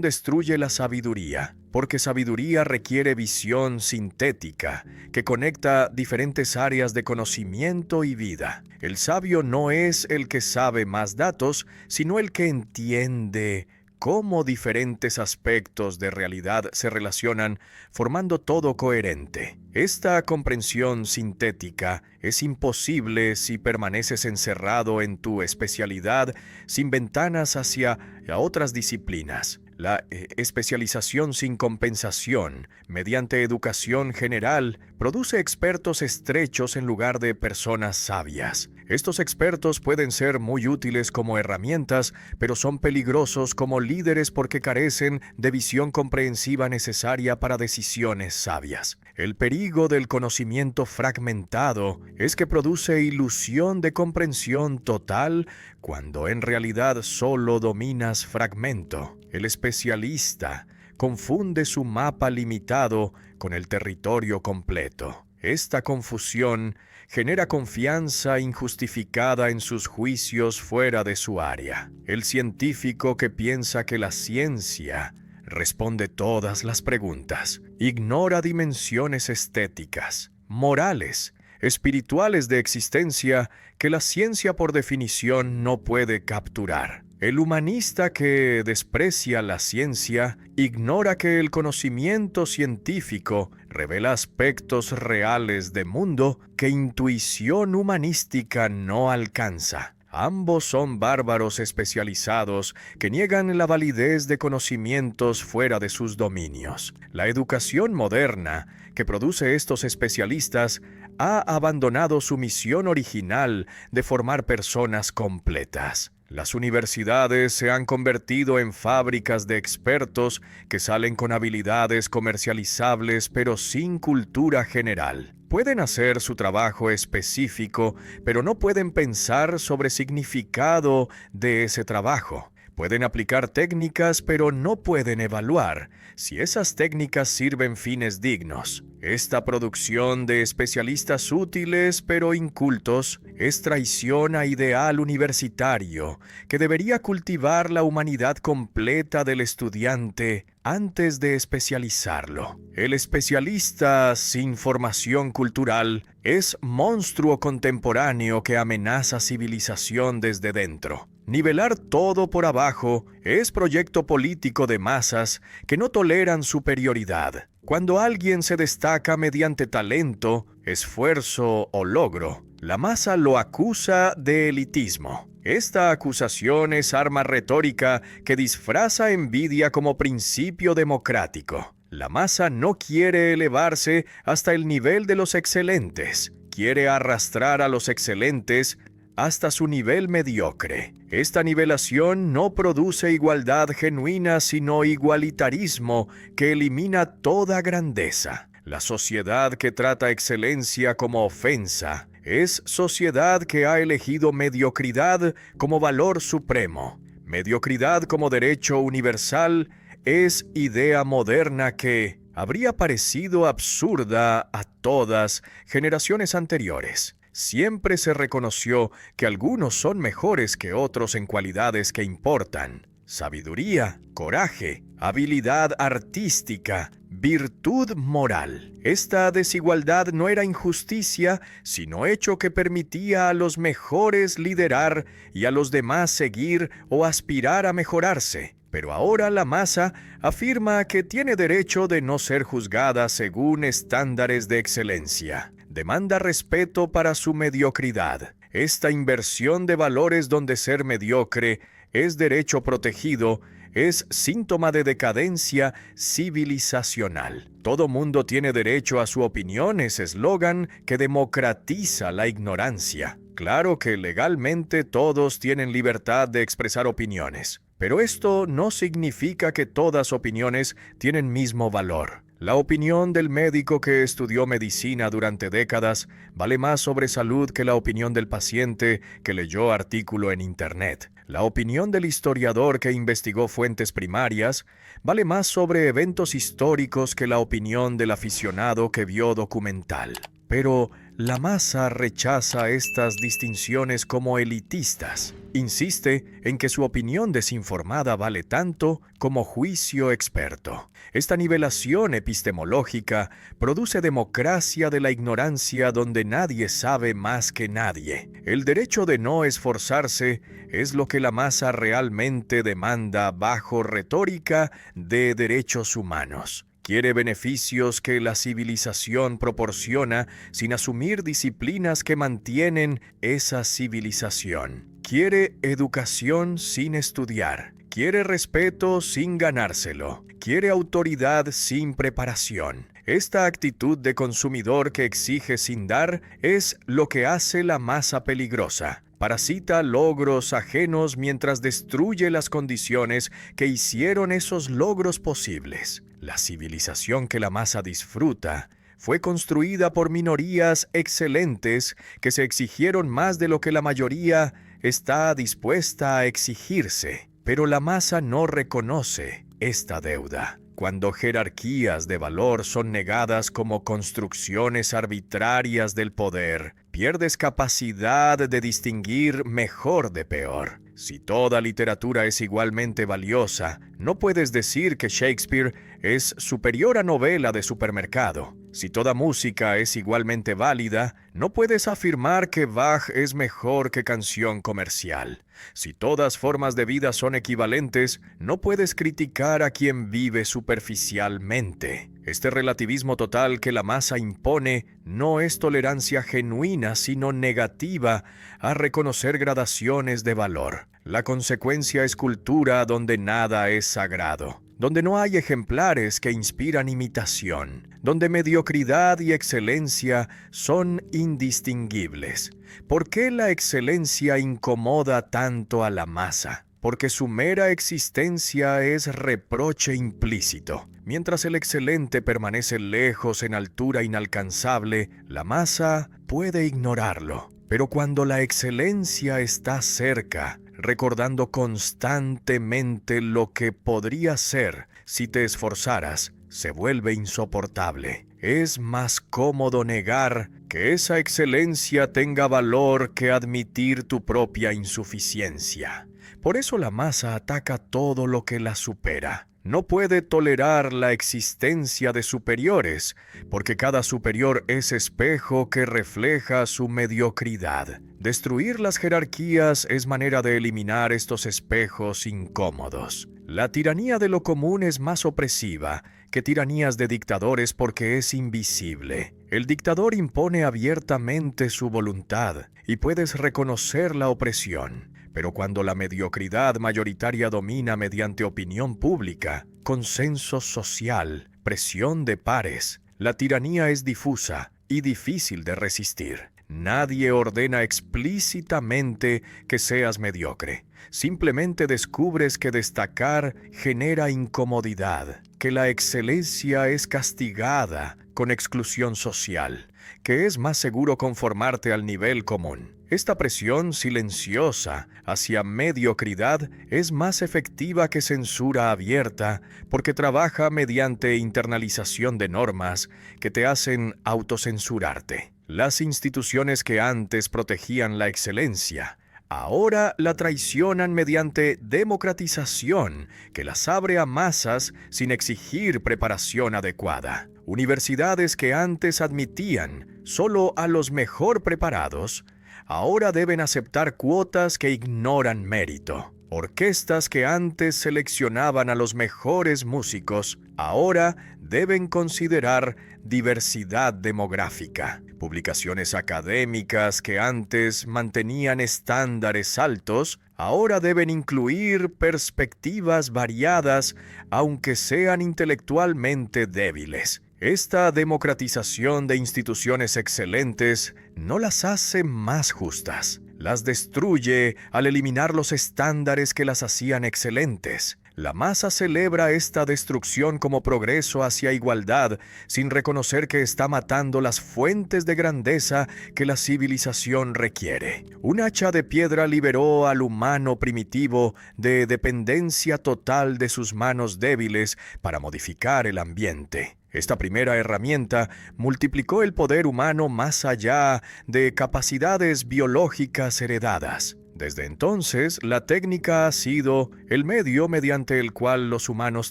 destruye la sabiduría? Porque sabiduría requiere visión sintética que conecta diferentes áreas de conocimiento y vida. El sabio no es el que sabe más datos, sino el que entiende cómo diferentes aspectos de realidad se relacionan, formando todo coherente. Esta comprensión sintética es imposible si permaneces encerrado en tu especialidad sin ventanas hacia otras disciplinas. La especialización sin compensación, mediante educación general, produce expertos estrechos en lugar de personas sabias. Estos expertos pueden ser muy útiles como herramientas, pero son peligrosos como líderes porque carecen de visión comprensiva necesaria para decisiones sabias. El peligro del conocimiento fragmentado es que produce ilusión de comprensión total cuando en realidad solo dominas fragmento. El especialista confunde su mapa limitado con el territorio completo. Esta confusión genera confianza injustificada en sus juicios fuera de su área. El científico que piensa que la ciencia responde todas las preguntas ignora dimensiones estéticas, morales, espirituales de existencia que la ciencia por definición no puede capturar. El humanista que desprecia la ciencia ignora que el conocimiento científico revela aspectos reales de mundo que intuición humanística no alcanza. Ambos son bárbaros especializados que niegan la validez de conocimientos fuera de sus dominios. La educación moderna que produce estos especialistas ha abandonado su misión original de formar personas completas. Las universidades se han convertido en fábricas de expertos que salen con habilidades comercializables pero sin cultura general. Pueden hacer su trabajo específico, pero no pueden pensar sobre significado de ese trabajo. Pueden aplicar técnicas, pero no pueden evaluar si esas técnicas sirven fines dignos. Esta producción de especialistas útiles pero incultos es traición a ideal universitario que debería cultivar la humanidad completa del estudiante antes de especializarlo. El especialista sin formación cultural es monstruo contemporáneo que amenaza civilización desde dentro. Nivelar todo por abajo es proyecto político de masas que no toleran superioridad. Cuando alguien se destaca mediante talento, esfuerzo o logro, la masa lo acusa de elitismo. Esta acusación es arma retórica que disfraza envidia como principio democrático. La masa no quiere elevarse hasta el nivel de los excelentes, quiere arrastrar a los excelentes hasta su nivel mediocre. Esta nivelación no produce igualdad genuina, sino igualitarismo que elimina toda grandeza. La sociedad que trata excelencia como ofensa es sociedad que ha elegido mediocridad como valor supremo. Mediocridad como derecho universal es idea moderna que habría parecido absurda a todas generaciones anteriores. Siempre se reconoció que algunos son mejores que otros en cualidades que importan. sabiduría, coraje, habilidad artística, virtud moral. Esta desigualdad no era injusticia, sino hecho que permitía a los mejores liderar y a los demás seguir o aspirar a mejorarse. Pero ahora la masa afirma que tiene derecho de no ser juzgada según estándares de excelencia. Demanda respeto para su mediocridad. Esta inversión de valores donde ser mediocre es derecho protegido es síntoma de decadencia civilizacional. Todo mundo tiene derecho a su opinión es eslogan que democratiza la ignorancia. Claro que legalmente todos tienen libertad de expresar opiniones, pero esto no significa que todas opiniones tienen mismo valor. La opinión del médico que estudió medicina durante décadas vale más sobre salud que la opinión del paciente que leyó artículo en Internet. La opinión del historiador que investigó fuentes primarias vale más sobre eventos históricos que la opinión del aficionado que vio documental. Pero la masa rechaza estas distinciones como elitistas. Insiste en que su opinión desinformada vale tanto como juicio experto. Esta nivelación epistemológica produce democracia de la ignorancia donde nadie sabe más que nadie. El derecho de no esforzarse es lo que la masa realmente demanda bajo retórica de derechos humanos. Quiere beneficios que la civilización proporciona sin asumir disciplinas que mantienen esa civilización. Quiere educación sin estudiar. Quiere respeto sin ganárselo. Quiere autoridad sin preparación. Esta actitud de consumidor que exige sin dar es lo que hace la masa peligrosa. Parasita logros ajenos mientras destruye las condiciones que hicieron esos logros posibles. La civilización que la masa disfruta fue construida por minorías excelentes que se exigieron más de lo que la mayoría está dispuesta a exigirse. Pero la masa no reconoce esta deuda. Cuando jerarquías de valor son negadas como construcciones arbitrarias del poder, pierdes capacidad de distinguir mejor de peor. Si toda literatura es igualmente valiosa, no puedes decir que Shakespeare es superior a novela de supermercado. Si toda música es igualmente válida, no puedes afirmar que Bach es mejor que canción comercial. Si todas formas de vida son equivalentes, no puedes criticar a quien vive superficialmente. Este relativismo total que la masa impone no es tolerancia genuina, sino negativa a reconocer gradaciones de valor. La consecuencia es cultura donde nada es sagrado, donde no hay ejemplares que inspiran imitación, donde mediocridad y excelencia son indistinguibles. ¿Por qué la excelencia incomoda tanto a la masa? Porque su mera existencia es reproche implícito. Mientras el excelente permanece lejos en altura inalcanzable, la masa puede ignorarlo. Pero cuando la excelencia está cerca, recordando constantemente lo que podría ser si te esforzaras, se vuelve insoportable. Es más cómodo negar que esa excelencia tenga valor que admitir tu propia insuficiencia. Por eso la masa ataca todo lo que la supera. No puede tolerar la existencia de superiores, porque cada superior es espejo que refleja su mediocridad. Destruir las jerarquías es manera de eliminar estos espejos incómodos. La tiranía de lo común es más opresiva que tiranías de dictadores porque es invisible. El dictador impone abiertamente su voluntad y puedes reconocer la opresión. Pero cuando la mediocridad mayoritaria domina mediante opinión pública, consenso social, presión de pares, la tiranía es difusa y difícil de resistir. Nadie ordena explícitamente que seas mediocre. Simplemente descubres que destacar genera incomodidad, que la excelencia es castigada con exclusión social, que es más seguro conformarte al nivel común. Esta presión silenciosa hacia mediocridad es más efectiva que censura abierta porque trabaja mediante internalización de normas que te hacen autocensurarte. Las instituciones que antes protegían la excelencia, Ahora la traicionan mediante democratización, que las abre a masas sin exigir preparación adecuada. Universidades que antes admitían solo a los mejor preparados, ahora deben aceptar cuotas que ignoran mérito. Orquestas que antes seleccionaban a los mejores músicos, ahora deben considerar diversidad demográfica. Publicaciones académicas que antes mantenían estándares altos, ahora deben incluir perspectivas variadas, aunque sean intelectualmente débiles. Esta democratización de instituciones excelentes no las hace más justas. Las destruye al eliminar los estándares que las hacían excelentes. La masa celebra esta destrucción como progreso hacia igualdad, sin reconocer que está matando las fuentes de grandeza que la civilización requiere. Un hacha de piedra liberó al humano primitivo de dependencia total de sus manos débiles para modificar el ambiente. Esta primera herramienta multiplicó el poder humano más allá de capacidades biológicas heredadas. Desde entonces, la técnica ha sido el medio mediante el cual los humanos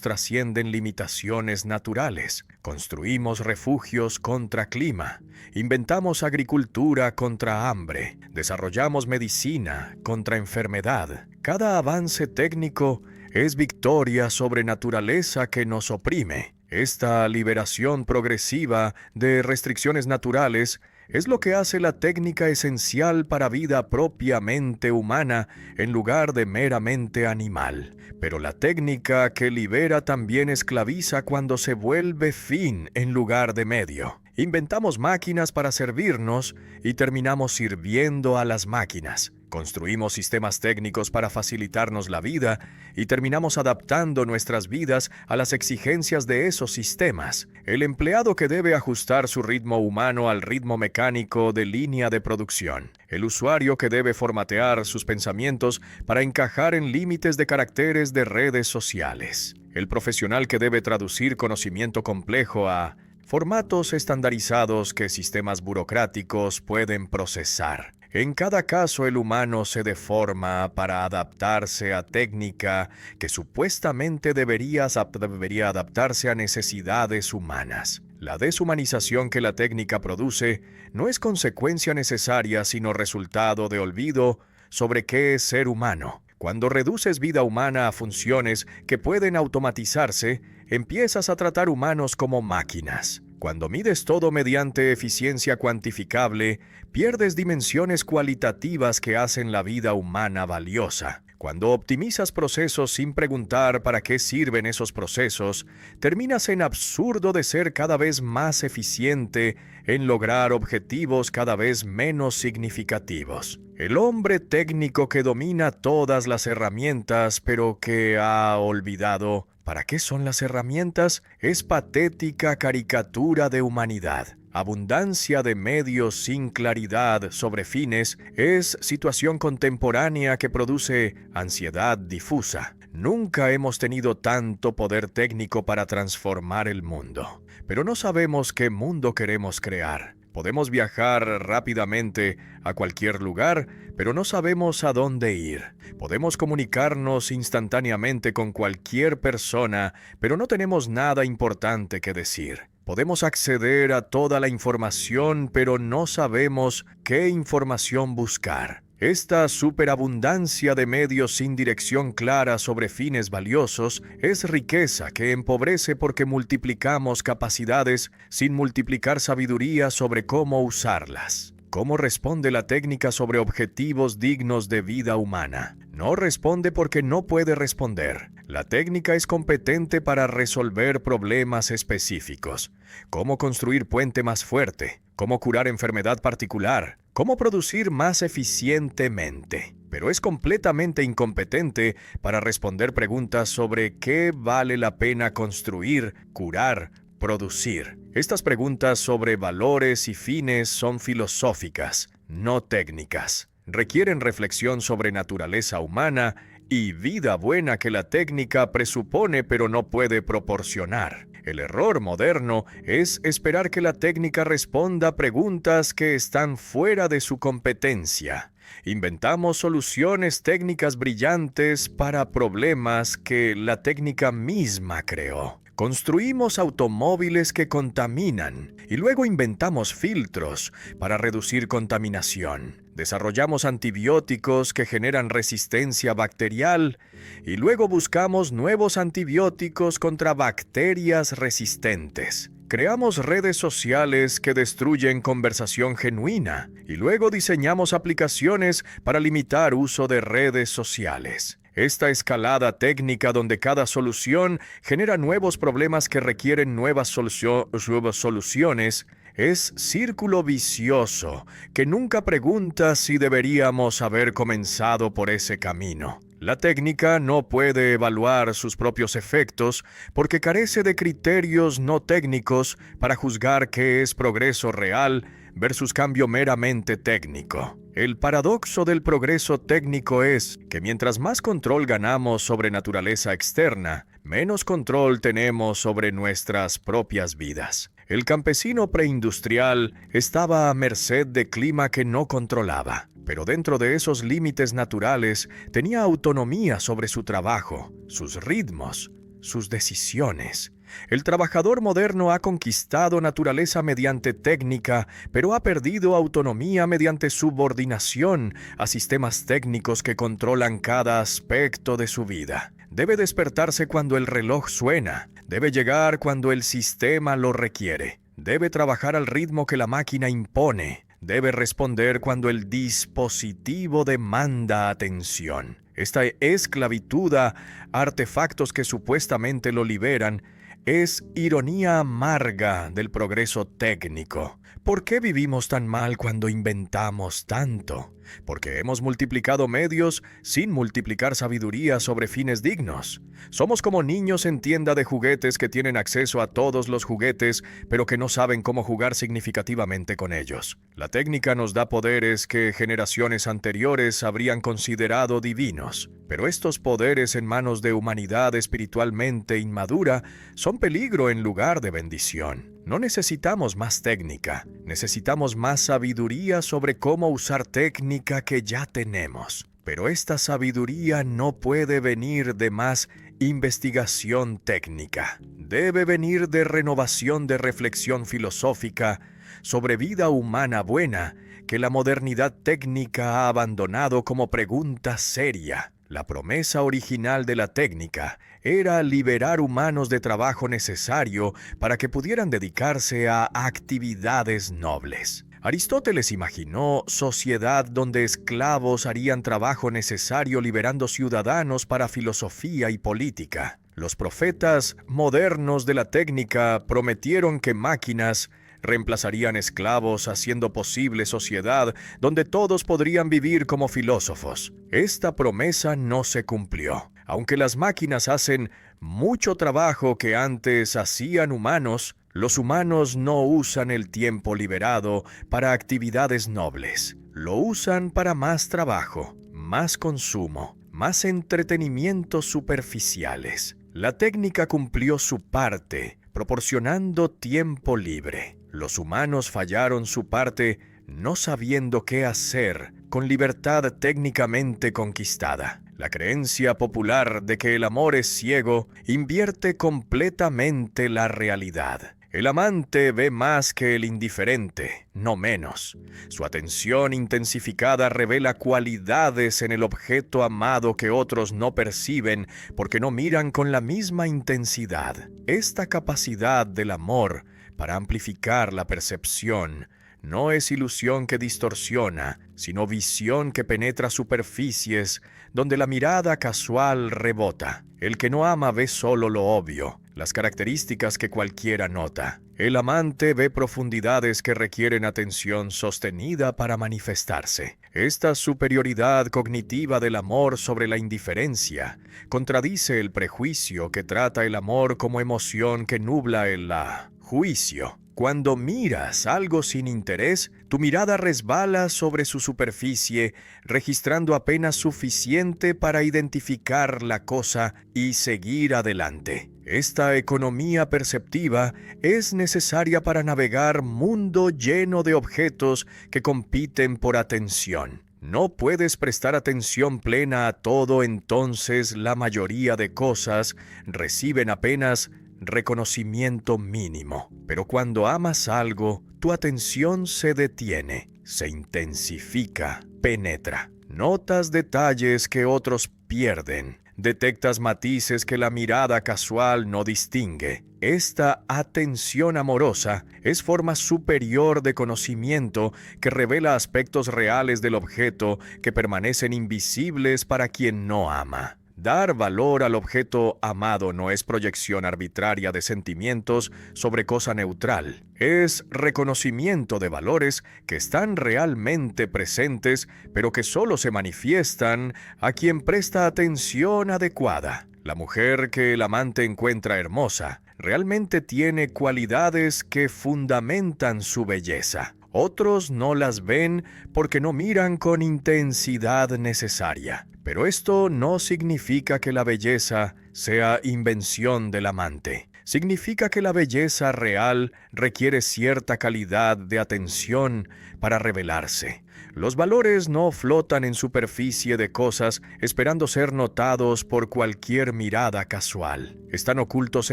trascienden limitaciones naturales. Construimos refugios contra clima, inventamos agricultura contra hambre, desarrollamos medicina contra enfermedad. Cada avance técnico es victoria sobre naturaleza que nos oprime. Esta liberación progresiva de restricciones naturales es lo que hace la técnica esencial para vida propiamente humana en lugar de meramente animal. Pero la técnica que libera también esclaviza cuando se vuelve fin en lugar de medio. Inventamos máquinas para servirnos y terminamos sirviendo a las máquinas. Construimos sistemas técnicos para facilitarnos la vida y terminamos adaptando nuestras vidas a las exigencias de esos sistemas. El empleado que debe ajustar su ritmo humano al ritmo mecánico de línea de producción. El usuario que debe formatear sus pensamientos para encajar en límites de caracteres de redes sociales. El profesional que debe traducir conocimiento complejo a formatos estandarizados que sistemas burocráticos pueden procesar. En cada caso, el humano se deforma para adaptarse a técnica que supuestamente debería adaptarse a necesidades humanas. La deshumanización que la técnica produce no es consecuencia necesaria, sino resultado de olvido sobre qué es ser humano. Cuando reduces vida humana a funciones que pueden automatizarse, empiezas a tratar humanos como máquinas. Cuando mides todo mediante eficiencia cuantificable, pierdes dimensiones cualitativas que hacen la vida humana valiosa. Cuando optimizas procesos sin preguntar para qué sirven esos procesos, terminas en absurdo de ser cada vez más eficiente en lograr objetivos cada vez menos significativos. El hombre técnico que domina todas las herramientas, pero que ha olvidado ¿para qué son las herramientas? Es patética caricatura de humanidad. Abundancia de medios sin claridad sobre fines es situación contemporánea que produce ansiedad difusa. Nunca hemos tenido tanto poder técnico para transformar el mundo, pero no sabemos qué mundo queremos crear. Podemos viajar rápidamente a cualquier lugar, pero no sabemos a dónde ir. Podemos comunicarnos instantáneamente con cualquier persona, pero no tenemos nada importante que decir. Podemos acceder a toda la información, pero no sabemos qué información buscar. Esta superabundancia de medios sin dirección clara sobre fines valiosos es riqueza que empobrece porque multiplicamos capacidades sin multiplicar sabiduría sobre cómo usarlas. ¿Cómo responde la técnica sobre objetivos dignos de vida humana? No responde porque no puede responder. La técnica es competente para resolver problemas específicos. ¿Cómo construir puente más fuerte? ¿Cómo curar enfermedad particular? ¿Cómo producir más eficientemente? Pero es completamente incompetente para responder preguntas sobre qué vale la pena construir, curar, producir. Estas preguntas sobre valores y fines son filosóficas, no técnicas. Requieren reflexión sobre naturaleza humana y vida buena que la técnica presupone pero no puede proporcionar. El error moderno es esperar que la técnica responda a preguntas que están fuera de su competencia. Inventamos soluciones técnicas brillantes para problemas que la técnica misma creó. Construimos automóviles que contaminan y luego inventamos filtros para reducir contaminación. Desarrollamos antibióticos que generan resistencia bacterial y luego buscamos nuevos antibióticos contra bacterias resistentes. Creamos redes sociales que destruyen conversación genuina y luego diseñamos aplicaciones para limitar uso de redes sociales. Esta escalada técnica donde cada solución genera nuevos problemas que requieren nuevas soluciones es círculo vicioso que nunca pregunta si deberíamos haber comenzado por ese camino. La técnica no puede evaluar sus propios efectos porque carece de criterios no técnicos para juzgar qué es progreso real versus cambio meramente técnico. El paradoxo del progreso técnico es que mientras más control ganamos sobre naturaleza externa, menos control tenemos sobre nuestras propias vidas. El campesino preindustrial estaba a merced de clima que no controlaba, pero dentro de esos límites naturales tenía autonomía sobre su trabajo, sus ritmos, sus decisiones. El trabajador moderno ha conquistado naturaleza mediante técnica, pero ha perdido autonomía mediante subordinación a sistemas técnicos que controlan cada aspecto de su vida. Debe despertarse cuando el reloj suena, debe llegar cuando el sistema lo requiere, debe trabajar al ritmo que la máquina impone, debe responder cuando el dispositivo demanda atención. Esta esclavitud a artefactos que supuestamente lo liberan es ironía amarga del progreso técnico. ¿Por qué vivimos tan mal cuando inventamos tanto? Porque hemos multiplicado medios sin multiplicar sabiduría sobre fines dignos. Somos como niños en tienda de juguetes que tienen acceso a todos los juguetes, pero que no saben cómo jugar significativamente con ellos. La técnica nos da poderes que generaciones anteriores habrían considerado divinos, pero estos poderes en manos de humanidad espiritualmente inmadura son peligro en lugar de bendición. No necesitamos más técnica, necesitamos más sabiduría sobre cómo usar técnica que ya tenemos. Pero esta sabiduría no puede venir de más investigación técnica. Debe venir de renovación de reflexión filosófica sobre vida humana buena que la modernidad técnica ha abandonado como pregunta seria. La promesa original de la técnica era liberar humanos de trabajo necesario para que pudieran dedicarse a actividades nobles. Aristóteles imaginó sociedad donde esclavos harían trabajo necesario liberando ciudadanos para filosofía y política. Los profetas modernos de la técnica prometieron que máquinas reemplazarían esclavos haciendo posible sociedad donde todos podrían vivir como filósofos. Esta promesa no se cumplió. Aunque las máquinas hacen mucho trabajo que antes hacían humanos, los humanos no usan el tiempo liberado para actividades nobles. Lo usan para más trabajo, más consumo, más entretenimientos superficiales. La técnica cumplió su parte, proporcionando tiempo libre. Los humanos fallaron su parte no sabiendo qué hacer con libertad técnicamente conquistada. La creencia popular de que el amor es ciego invierte completamente la realidad. El amante ve más que el indiferente, no menos. Su atención intensificada revela cualidades en el objeto amado que otros no perciben porque no miran con la misma intensidad. Esta capacidad del amor para amplificar la percepción no es ilusión que distorsiona, sino visión que penetra superficies donde la mirada casual rebota. El que no ama ve solo lo obvio, las características que cualquiera nota. El amante ve profundidades que requieren atención sostenida para manifestarse. Esta superioridad cognitiva del amor sobre la indiferencia contradice el prejuicio que trata el amor como emoción que nubla el juicio. Cuando miras algo sin interés, tu mirada resbala sobre su superficie, registrando apenas suficiente para identificar la cosa y seguir adelante. Esta economía perceptiva es necesaria para navegar mundo lleno de objetos que compiten por atención. no puedes prestar atención plena a todo, entonces la mayoría de cosas reciben apenas reconocimiento mínimo. Pero cuando amas algo, tu atención se detiene, se intensifica, penetra. Notas detalles que otros pierden. Detectas matices que la mirada casual no distingue. Esta atención amorosa es forma superior de conocimiento que revela aspectos reales del objeto que permanecen invisibles para quien no ama. Dar valor al objeto amado no es proyección arbitraria de sentimientos sobre cosa neutral. Es reconocimiento de valores que están realmente presentes, pero que solo se manifiestan a quien presta atención adecuada. La mujer que el amante encuentra hermosa realmente tiene cualidades que fundamentan su belleza. Otros no las ven porque no miran con intensidad necesaria. Pero esto no significa que la belleza sea invención del amante. Significa que la belleza real requiere cierta calidad de atención para revelarse. Los valores no flotan en superficie de cosas esperando ser notados por cualquier mirada casual. Están ocultos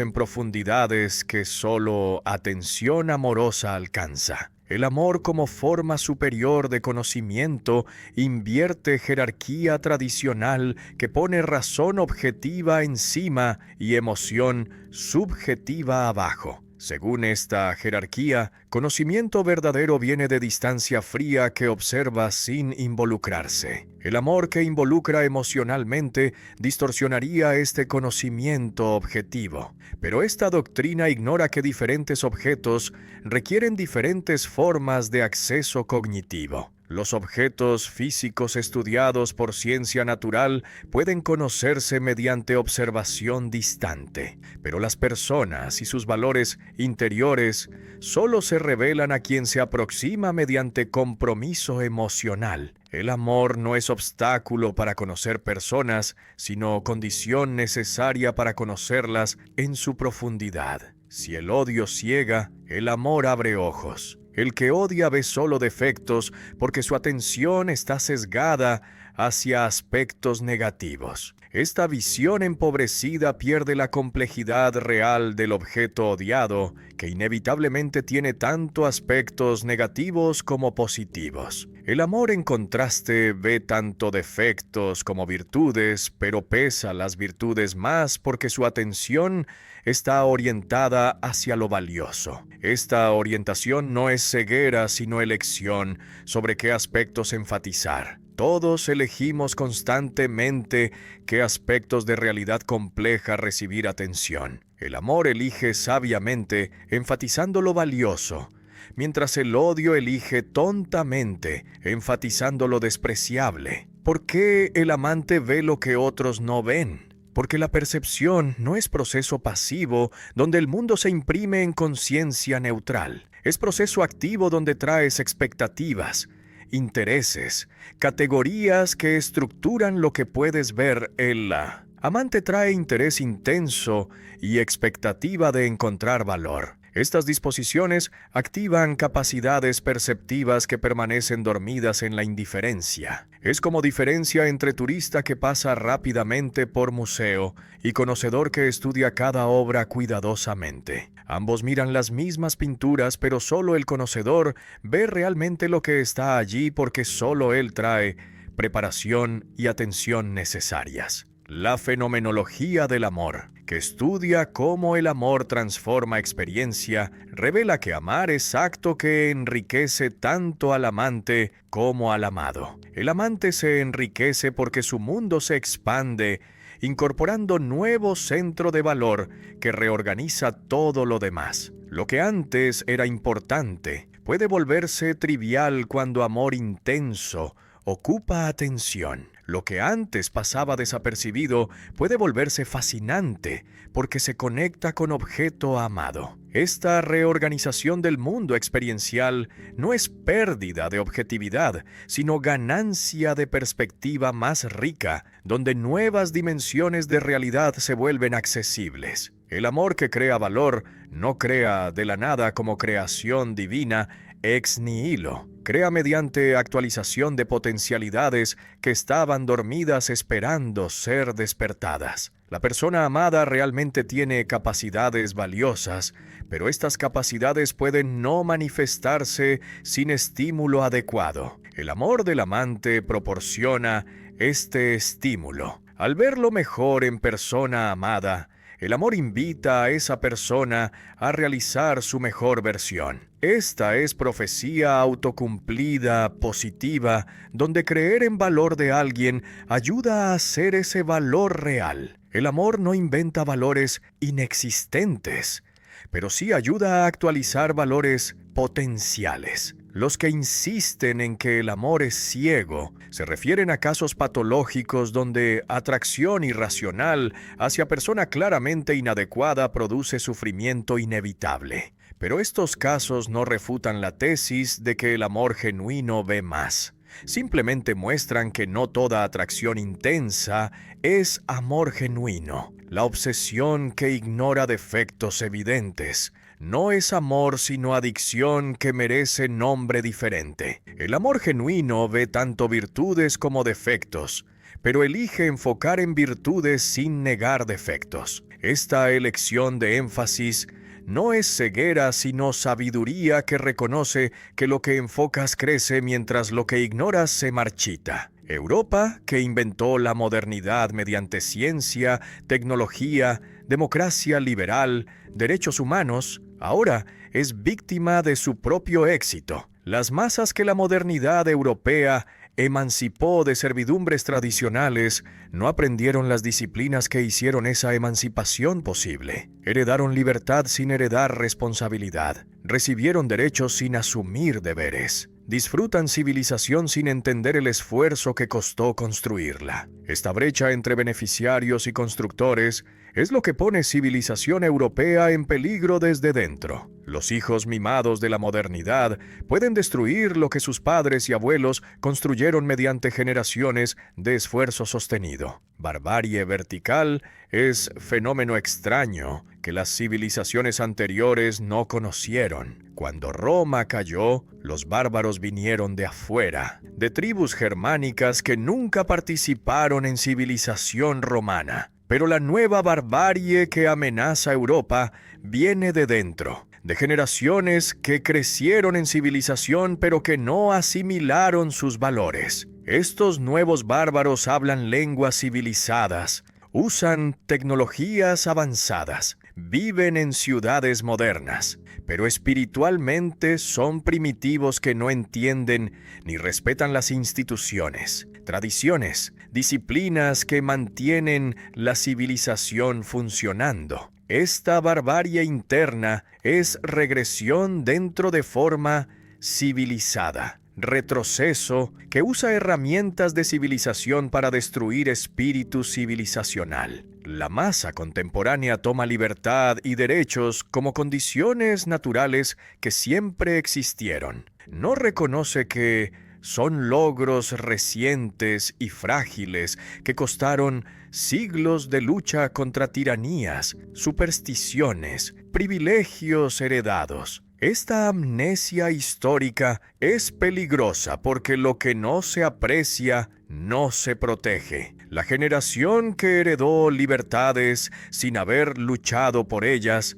en profundidades que solo atención amorosa alcanza. El amor como forma superior de conocimiento invierte jerarquía tradicional que pone razón objetiva encima y emoción subjetiva abajo. Según esta jerarquía, conocimiento verdadero viene de distancia fría que observa sin involucrarse. El amor que involucra emocionalmente distorsionaría este conocimiento objetivo. Pero esta doctrina ignora que diferentes objetos requieren diferentes formas de acceso cognitivo. Los objetos físicos estudiados por ciencia natural pueden conocerse mediante observación distante, pero las personas y sus valores interiores solo se revelan a quien se aproxima mediante compromiso emocional. El amor no es obstáculo para conocer personas, sino condición necesaria para conocerlas en su profundidad. Si el odio ciega, el amor abre ojos. El que odia ve solo defectos porque su atención está sesgada hacia aspectos negativos. Esta visión empobrecida pierde la complejidad real del objeto odiado, que inevitablemente tiene tanto aspectos negativos como positivos. El amor, en contraste, ve tanto defectos como virtudes, pero pesa las virtudes más porque su atención está orientada hacia lo valioso. Esta orientación no es ceguera, sino elección sobre qué aspectos enfatizar. Todos elegimos constantemente qué aspectos de realidad compleja recibir atención. El amor elige sabiamente, enfatizando lo valioso, mientras el odio elige tontamente, enfatizando lo despreciable. ¿Por qué el amante ve lo que otros no ven? Porque la percepción no es proceso pasivo donde el mundo se imprime en conciencia neutral. Es proceso activo donde traes expectativas, intereses, categorías que estructuran lo que puedes ver. El amante trae interés intenso y expectativa de encontrar valor. Estas disposiciones activan capacidades perceptivas que permanecen dormidas en la indiferencia. Es como diferencia entre turista que pasa rápidamente por museo y conocedor que estudia cada obra cuidadosamente. Ambos miran las mismas pinturas, pero solo el conocedor ve realmente lo que está allí porque solo él trae preparación y atención necesarias. La fenomenología del amor, que estudia cómo el amor transforma experiencia, revela que amar es acto que enriquece tanto al amante como al amado. El amante se enriquece porque su mundo se expande, incorporando nuevo centro de valor que reorganiza todo lo demás. Lo que antes era importante puede volverse trivial cuando amor intenso ocupa atención. Lo que antes pasaba desapercibido puede volverse fascinante porque se conecta con objeto amado. Esta reorganización del mundo experiencial no es pérdida de objetividad, sino ganancia de perspectiva más rica, donde nuevas dimensiones de realidad se vuelven accesibles. El amor que crea valor no crea de la nada como creación divina, ex nihilo. Crea mediante actualización de potencialidades que estaban dormidas esperando ser despertadas. La persona amada realmente tiene capacidades valiosas, pero estas capacidades pueden no manifestarse sin estímulo adecuado. El amor del amante proporciona este estímulo. Al ver lo mejor en persona amada, el amor invita a esa persona a realizar su mejor versión. Esta es profecía autocumplida, positiva, donde creer en valor de alguien ayuda a hacer ese valor real. El amor no inventa valores inexistentes, pero sí ayuda a actualizar valores potenciales. Los que insisten en que el amor es ciego se refieren a casos patológicos donde atracción irracional hacia persona claramente inadecuada produce sufrimiento inevitable. Pero estos casos no refutan la tesis de que el amor genuino ve más. Simplemente muestran que no toda atracción intensa es amor genuino. La obsesión que ignora defectos evidentes no es amor sino adicción que merece nombre diferente. El amor genuino ve tanto virtudes como defectos, pero elige enfocar en virtudes sin negar defectos. Esta elección de énfasis no es ceguera sino sabiduría que reconoce que lo que enfocas crece mientras lo que ignoras se marchita. Europa, que inventó la modernidad mediante ciencia, tecnología, democracia liberal, derechos humanos, ahora es víctima de su propio éxito. Las masas que la modernidad europea emancipó de servidumbres tradicionales no aprendieron las disciplinas que hicieron esa emancipación posible. Heredaron libertad sin heredar responsabilidad. Recibieron derechos sin asumir deberes. Disfrutan civilización sin entender el esfuerzo que costó construirla. Esta brecha entre beneficiarios y constructores es lo que pone civilización europea en peligro desde dentro. Los hijos mimados de la modernidad pueden destruir lo que sus padres y abuelos construyeron mediante generaciones de esfuerzo sostenido. Barbarie vertical es fenómeno extraño que las civilizaciones anteriores no conocieron. Cuando Roma cayó, los bárbaros vinieron de afuera, de tribus germánicas que nunca participaron en civilización romana. Pero la nueva barbarie que amenaza Europa viene de dentro, de generaciones que crecieron en civilización pero que no asimilaron sus valores. Estos nuevos bárbaros hablan lenguas civilizadas, usan tecnologías avanzadas, viven en ciudades modernas, pero espiritualmente son primitivos que no entienden ni respetan las instituciones, tradiciones, disciplinas que mantienen la civilización funcionando. Esta barbarie interna es regresión dentro de forma civilizada, retroceso que usa herramientas de civilización para destruir espíritu civilizacional. La masa contemporánea toma libertad y derechos como condiciones naturales que siempre existieron. No reconoce que son logros recientes y frágiles que costaron siglos de lucha contra tiranías, supersticiones, privilegios heredados. Esta amnesia histórica es peligrosa porque lo que no se aprecia no se protege. La generación que heredó libertades sin haber luchado por ellas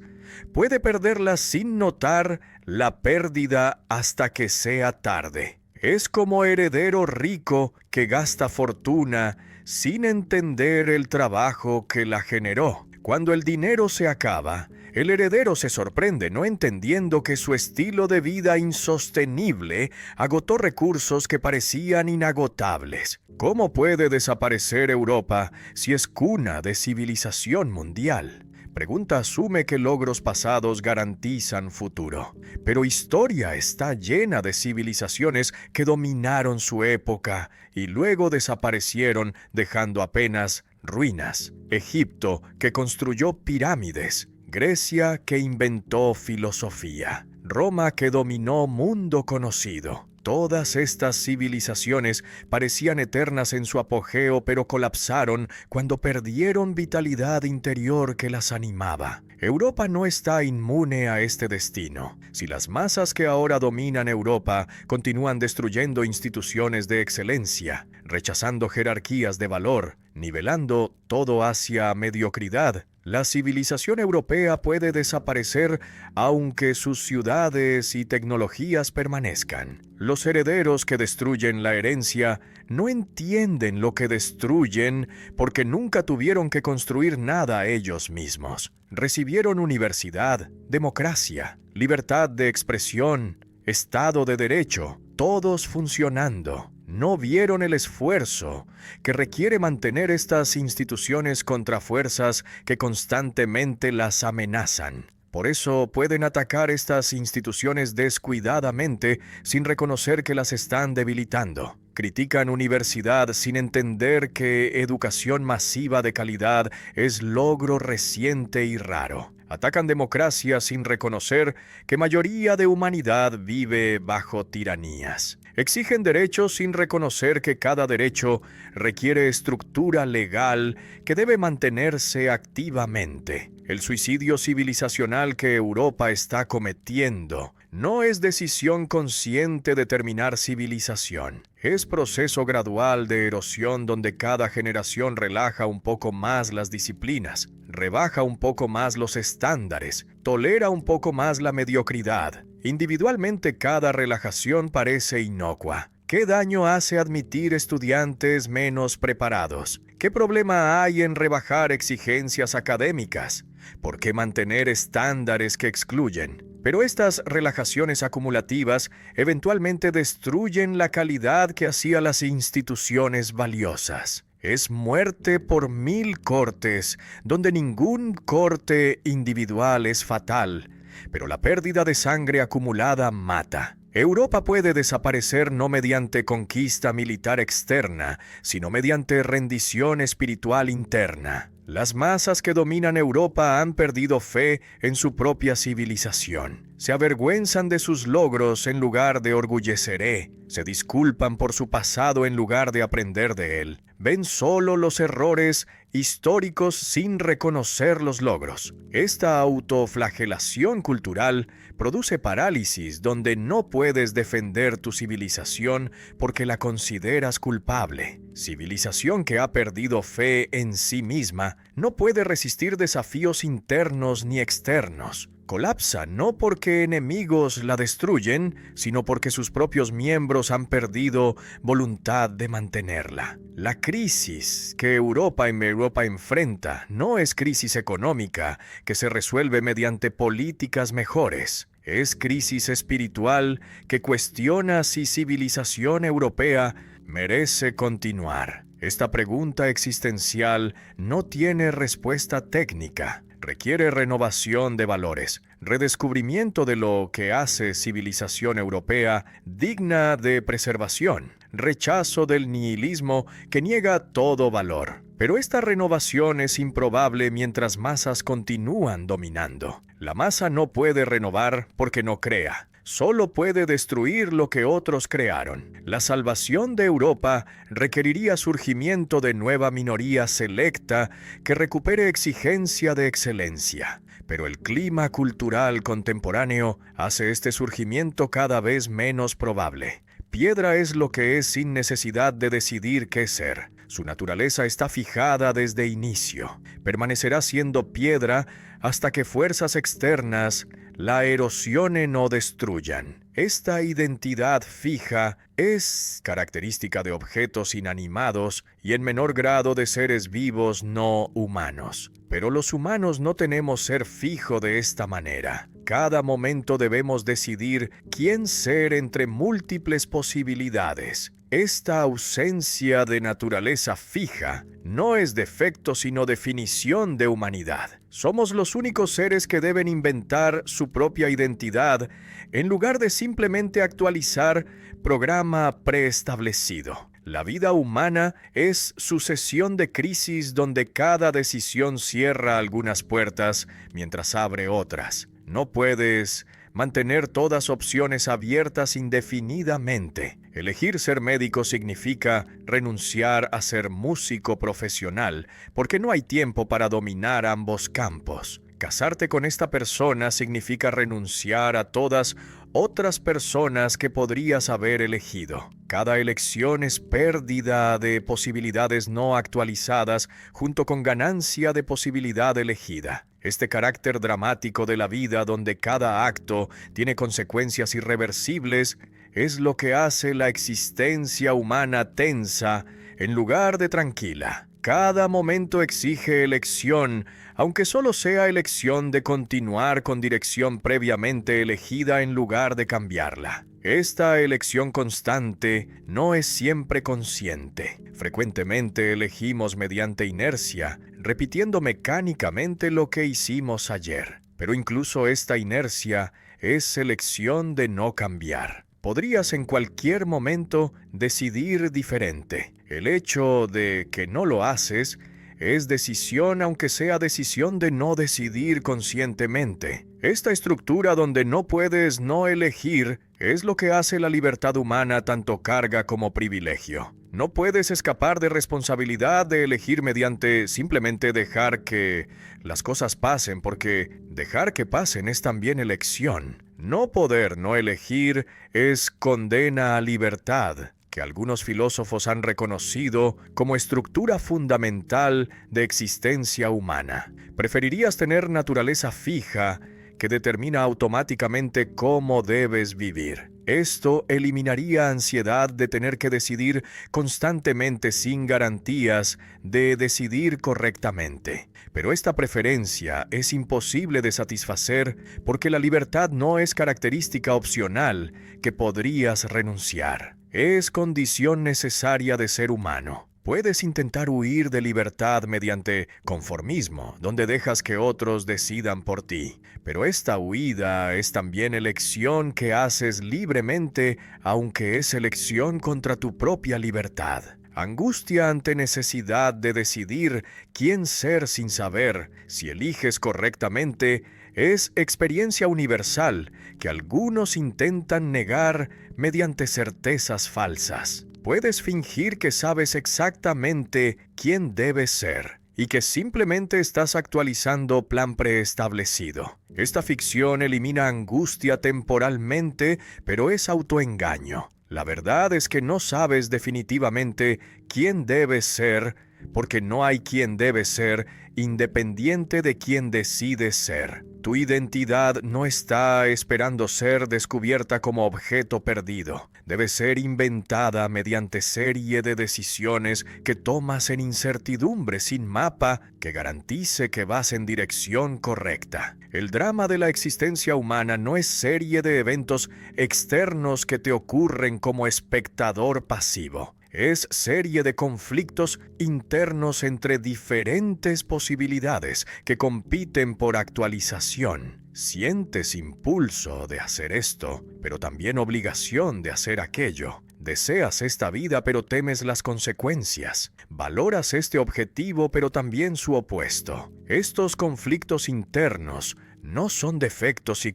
puede perderlas sin notar la pérdida hasta que sea tarde. Es como heredero rico que gasta fortuna sin entender el trabajo que la generó. Cuando el dinero se acaba, el heredero se sorprende no entendiendo que su estilo de vida insostenible agotó recursos que parecían inagotables. ¿Cómo puede desaparecer Europa si es cuna de civilización mundial? Pregunta asume que logros pasados garantizan futuro, pero historia está llena de civilizaciones que dominaron su época y luego desaparecieron dejando apenas ruinas. Egipto, que construyó pirámides. Grecia, que inventó filosofía. Roma, que dominó mundo conocido. Todas estas civilizaciones parecían eternas en su apogeo, pero colapsaron cuando perdieron vitalidad interior que las animaba. Europa no está inmune a este destino. Si las masas que ahora dominan Europa continúan destruyendo instituciones de excelencia, rechazando jerarquías de valor, nivelando todo hacia mediocridad, la civilización europea puede desaparecer aunque sus ciudades y tecnologías permanezcan. Los herederos que destruyen la herencia no entienden lo que destruyen porque nunca tuvieron que construir nada ellos mismos. Recibieron universidad, democracia, libertad de expresión, Estado de Derecho, todos funcionando. No vieron el esfuerzo que requiere mantener estas instituciones contra fuerzas que constantemente las amenazan. Por eso pueden atacar estas instituciones descuidadamente sin reconocer que las están debilitando. Critican universidad sin entender que educación masiva de calidad es logro reciente y raro. Atacan democracia sin reconocer que mayoría de humanidad vive bajo tiranías. Exigen derechos sin reconocer que cada derecho requiere estructura legal que debe mantenerse activamente. El suicidio civilizacional que Europa está cometiendo no es decisión consciente de terminar civilización. Es proceso gradual de erosión donde cada generación relaja un poco más las disciplinas, rebaja un poco más los estándares, tolera un poco más la mediocridad. Individualmente cada relajación parece inocua. ¿Qué daño hace admitir estudiantes menos preparados? ¿Qué problema hay en rebajar exigencias académicas? ¿Por qué mantener estándares que excluyen? Pero estas relajaciones acumulativas eventualmente destruyen la calidad que hacía las instituciones valiosas. Es muerte por 1000 cortes, donde ningún corte individual es fatal, pero la pérdida de sangre acumulada mata. Europa puede desaparecer no mediante conquista militar externa, sino mediante rendición espiritual interna. Las masas que dominan Europa han perdido fe en su propia civilización. Se avergüenzan de sus logros en lugar de orgulleceré. Se disculpan por su pasado en lugar de aprender de él. Ven solo los errores históricos sin reconocer los logros. Esta autoflagelación cultural produce parálisis donde no puedes defender tu civilización porque la consideras culpable. Civilización que ha perdido fe en sí misma no puede resistir desafíos internos ni externos. Colapsa no porque enemigos la destruyen, sino porque sus propios miembros han perdido voluntad de mantenerla. La crisis que Europa enfrenta no es crisis económica que se resuelve mediante políticas mejores. Es crisis espiritual que cuestiona si civilización europea merece continuar. Esta pregunta existencial no tiene respuesta técnica. Requiere renovación de valores, redescubrimiento de lo que hace civilización europea digna de preservación, rechazo del nihilismo que niega todo valor. Pero esta renovación es improbable mientras masas continúan dominando. La masa no puede renovar porque no crea. Solo puede destruir lo que otros crearon. La salvación de Europa requeriría surgimiento de nueva minoría selecta que recupere exigencia de excelencia. Pero el clima cultural contemporáneo hace este surgimiento cada vez menos probable. Piedra es lo que es sin necesidad de decidir qué ser. Su naturaleza está fijada desde inicio. Permanecerá siendo piedra hasta que fuerzas externas la erosionen o destruyan. Esta identidad fija es característica de objetos inanimados y en menor grado de seres vivos no humanos. Pero los humanos no tenemos ser fijo de esta manera. Cada momento debemos decidir quién ser entre múltiples posibilidades. Esta ausencia de naturaleza fija no es defecto sino definición de humanidad. Somos los únicos seres que deben inventar su propia identidad en lugar de simplemente actualizar programa preestablecido. La vida humana es sucesión de crisis donde cada decisión cierra algunas puertas mientras abre otras. No puedes mantener todas opciones abiertas indefinidamente. Elegir ser médico significa renunciar a ser músico profesional, porque no hay tiempo para dominar ambos campos. Casarte con esta persona significa renunciar a todas otras personas que podrías haber elegido. Cada elección es pérdida de posibilidades no actualizadas junto con ganancia de posibilidad elegida. Este carácter dramático de la vida, donde cada acto tiene consecuencias irreversibles, es lo que hace la existencia humana tensa en lugar de tranquila. Cada momento exige elección, aunque solo sea elección de continuar con dirección previamente elegida en lugar de cambiarla. Esta elección constante no es siempre consciente. Frecuentemente elegimos mediante inercia, repitiendo mecánicamente lo que hicimos ayer. Pero incluso esta inercia es elección de no cambiar. Podrías en cualquier momento decidir diferente. El hecho de que no lo haces es decisión, aunque sea decisión de no decidir conscientemente. Esta estructura donde no puedes no elegir es lo que hace la libertad humana tanto carga como privilegio. No puedes escapar de responsabilidad de elegir mediante simplemente dejar que las cosas pasen, porque dejar que pasen es también elección. No poder no elegir es condena a libertad, que algunos filósofos han reconocido como estructura fundamental de existencia humana. Preferirías tener naturaleza fija que determina automáticamente cómo debes vivir. Esto eliminaría ansiedad de tener que decidir constantemente sin garantías de decidir correctamente. Pero esta preferencia es imposible de satisfacer porque la libertad no es característica opcional que podrías renunciar. Es condición necesaria de ser humano. Puedes intentar huir de libertad mediante conformismo, donde dejas que otros decidan por ti. Pero esta huida es también elección que haces libremente, aunque es elección contra tu propia libertad. Angustia ante necesidad de decidir quién ser sin saber si eliges correctamente es experiencia universal que algunos intentan negar mediante certezas falsas. Puedes fingir que sabes exactamente quién debes ser y que simplemente estás actualizando plan preestablecido. Esta ficción elimina angustia temporalmente, pero es autoengaño. La verdad es que no sabes definitivamente quién debes ser, porque no hay quien debe ser independiente de quien decides ser. Tu identidad no está esperando ser descubierta como objeto perdido. Debe ser inventada mediante serie de decisiones que tomas en incertidumbre sin mapa que garantice que vas en dirección correcta. El drama de la existencia humana no es serie de eventos externos que te ocurren como espectador pasivo. Es serie de conflictos internos entre diferentes posibilidades que compiten por actualización. Sientes impulso de hacer esto, pero también obligación de hacer aquello. Deseas esta vida, pero temes las consecuencias. Valoras este objetivo, pero también su opuesto. Estos conflictos internos no son defectos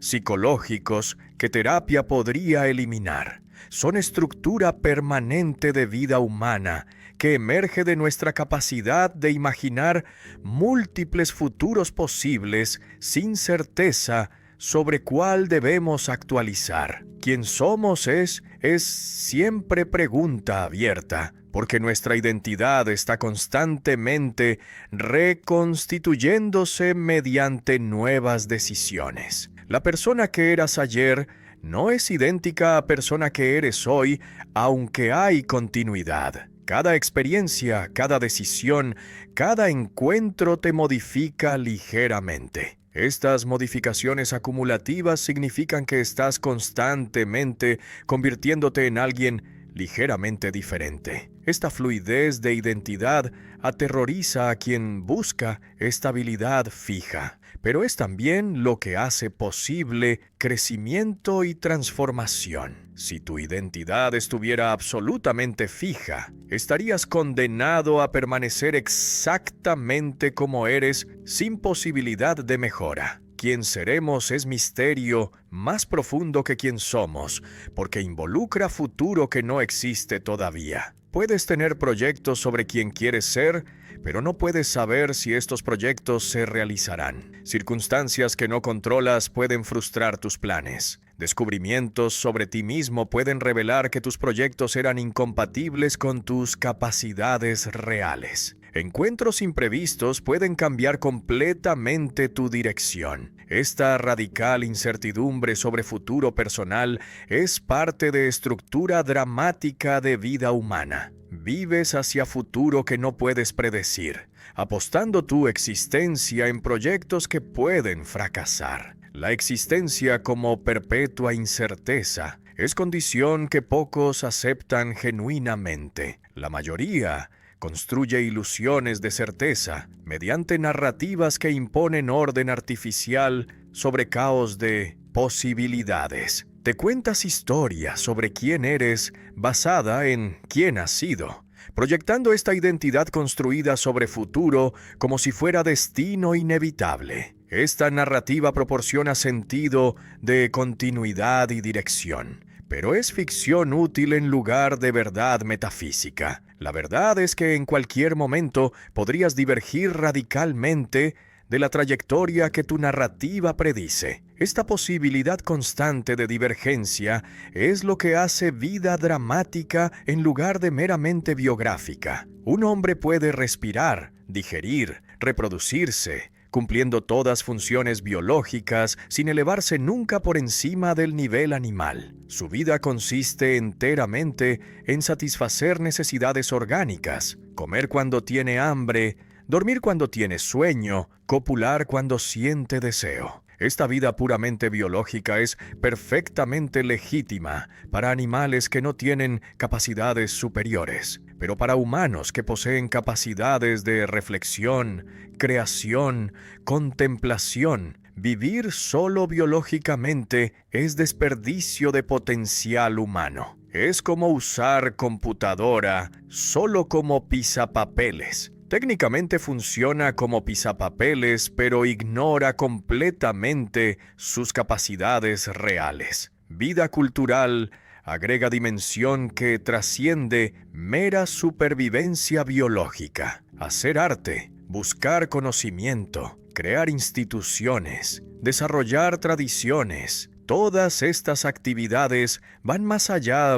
psicológicos que terapia podría eliminar. Son estructura permanente de vida humana que emerge de nuestra capacidad de imaginar múltiples futuros posibles sin certeza sobre cuál debemos actualizar. Quién somos es siempre pregunta abierta, porque nuestra identidad está constantemente reconstituyéndose mediante nuevas decisiones. La persona que eras ayer no es idéntica a persona que eres hoy, aunque hay continuidad. Cada experiencia, cada decisión, cada encuentro te modifica ligeramente. Estas modificaciones acumulativas significan que estás constantemente convirtiéndote en alguien ligeramente diferente. Esta fluidez de identidad aterroriza a quien busca estabilidad fija, pero es también lo que hace posible crecimiento y transformación. Si tu identidad estuviera absolutamente fija, estarías condenado a permanecer exactamente como eres sin posibilidad de mejora. Quien seremos es misterio más profundo que quien somos, porque involucra futuro que no existe todavía. Puedes tener proyectos sobre quién quieres ser, pero no puedes saber si estos proyectos se realizarán. Circunstancias que no controlas pueden frustrar tus planes. Descubrimientos sobre ti mismo pueden revelar que tus proyectos eran incompatibles con tus capacidades reales. Encuentros imprevistos pueden cambiar completamente tu dirección. Esta radical incertidumbre sobre futuro personal es parte de estructura dramática de vida humana. Vives hacia futuro que no puedes predecir, apostando tu existencia en proyectos que pueden fracasar. La existencia como perpetua incerteza es condición que pocos aceptan genuinamente. La mayoría construye ilusiones de certeza mediante narrativas que imponen orden artificial sobre caos de posibilidades. Te cuentas historias sobre quién eres basada en quién has sido, proyectando esta identidad construida sobre futuro como si fuera destino inevitable. Esta narrativa proporciona sentido de continuidad y dirección, pero es ficción útil en lugar de verdad metafísica. La verdad es que en cualquier momento podrías divergir radicalmente de la trayectoria que tu narrativa predice. Esta posibilidad constante de divergencia es lo que hace vida dramática en lugar de meramente biográfica. Un hombre puede respirar, digerir, reproducirse, cumpliendo todas funciones biológicas sin elevarse nunca por encima del nivel animal. Su vida consiste enteramente en satisfacer necesidades orgánicas, comer cuando tiene hambre, dormir cuando tiene sueño, copular cuando siente deseo. Esta vida puramente biológica es perfectamente legítima para animales que no tienen capacidades superiores, pero para humanos que poseen capacidades de reflexión, creación, contemplación, vivir solo biológicamente es desperdicio de potencial humano. Es como usar computadora solo como pisapapeles. Técnicamente funciona como pisapapeles, pero ignora completamente sus capacidades reales. Vida cultural agrega dimensión que trasciende mera supervivencia biológica. Hacer arte, buscar conocimiento, crear instituciones, desarrollar tradiciones. Todas estas actividades van más allá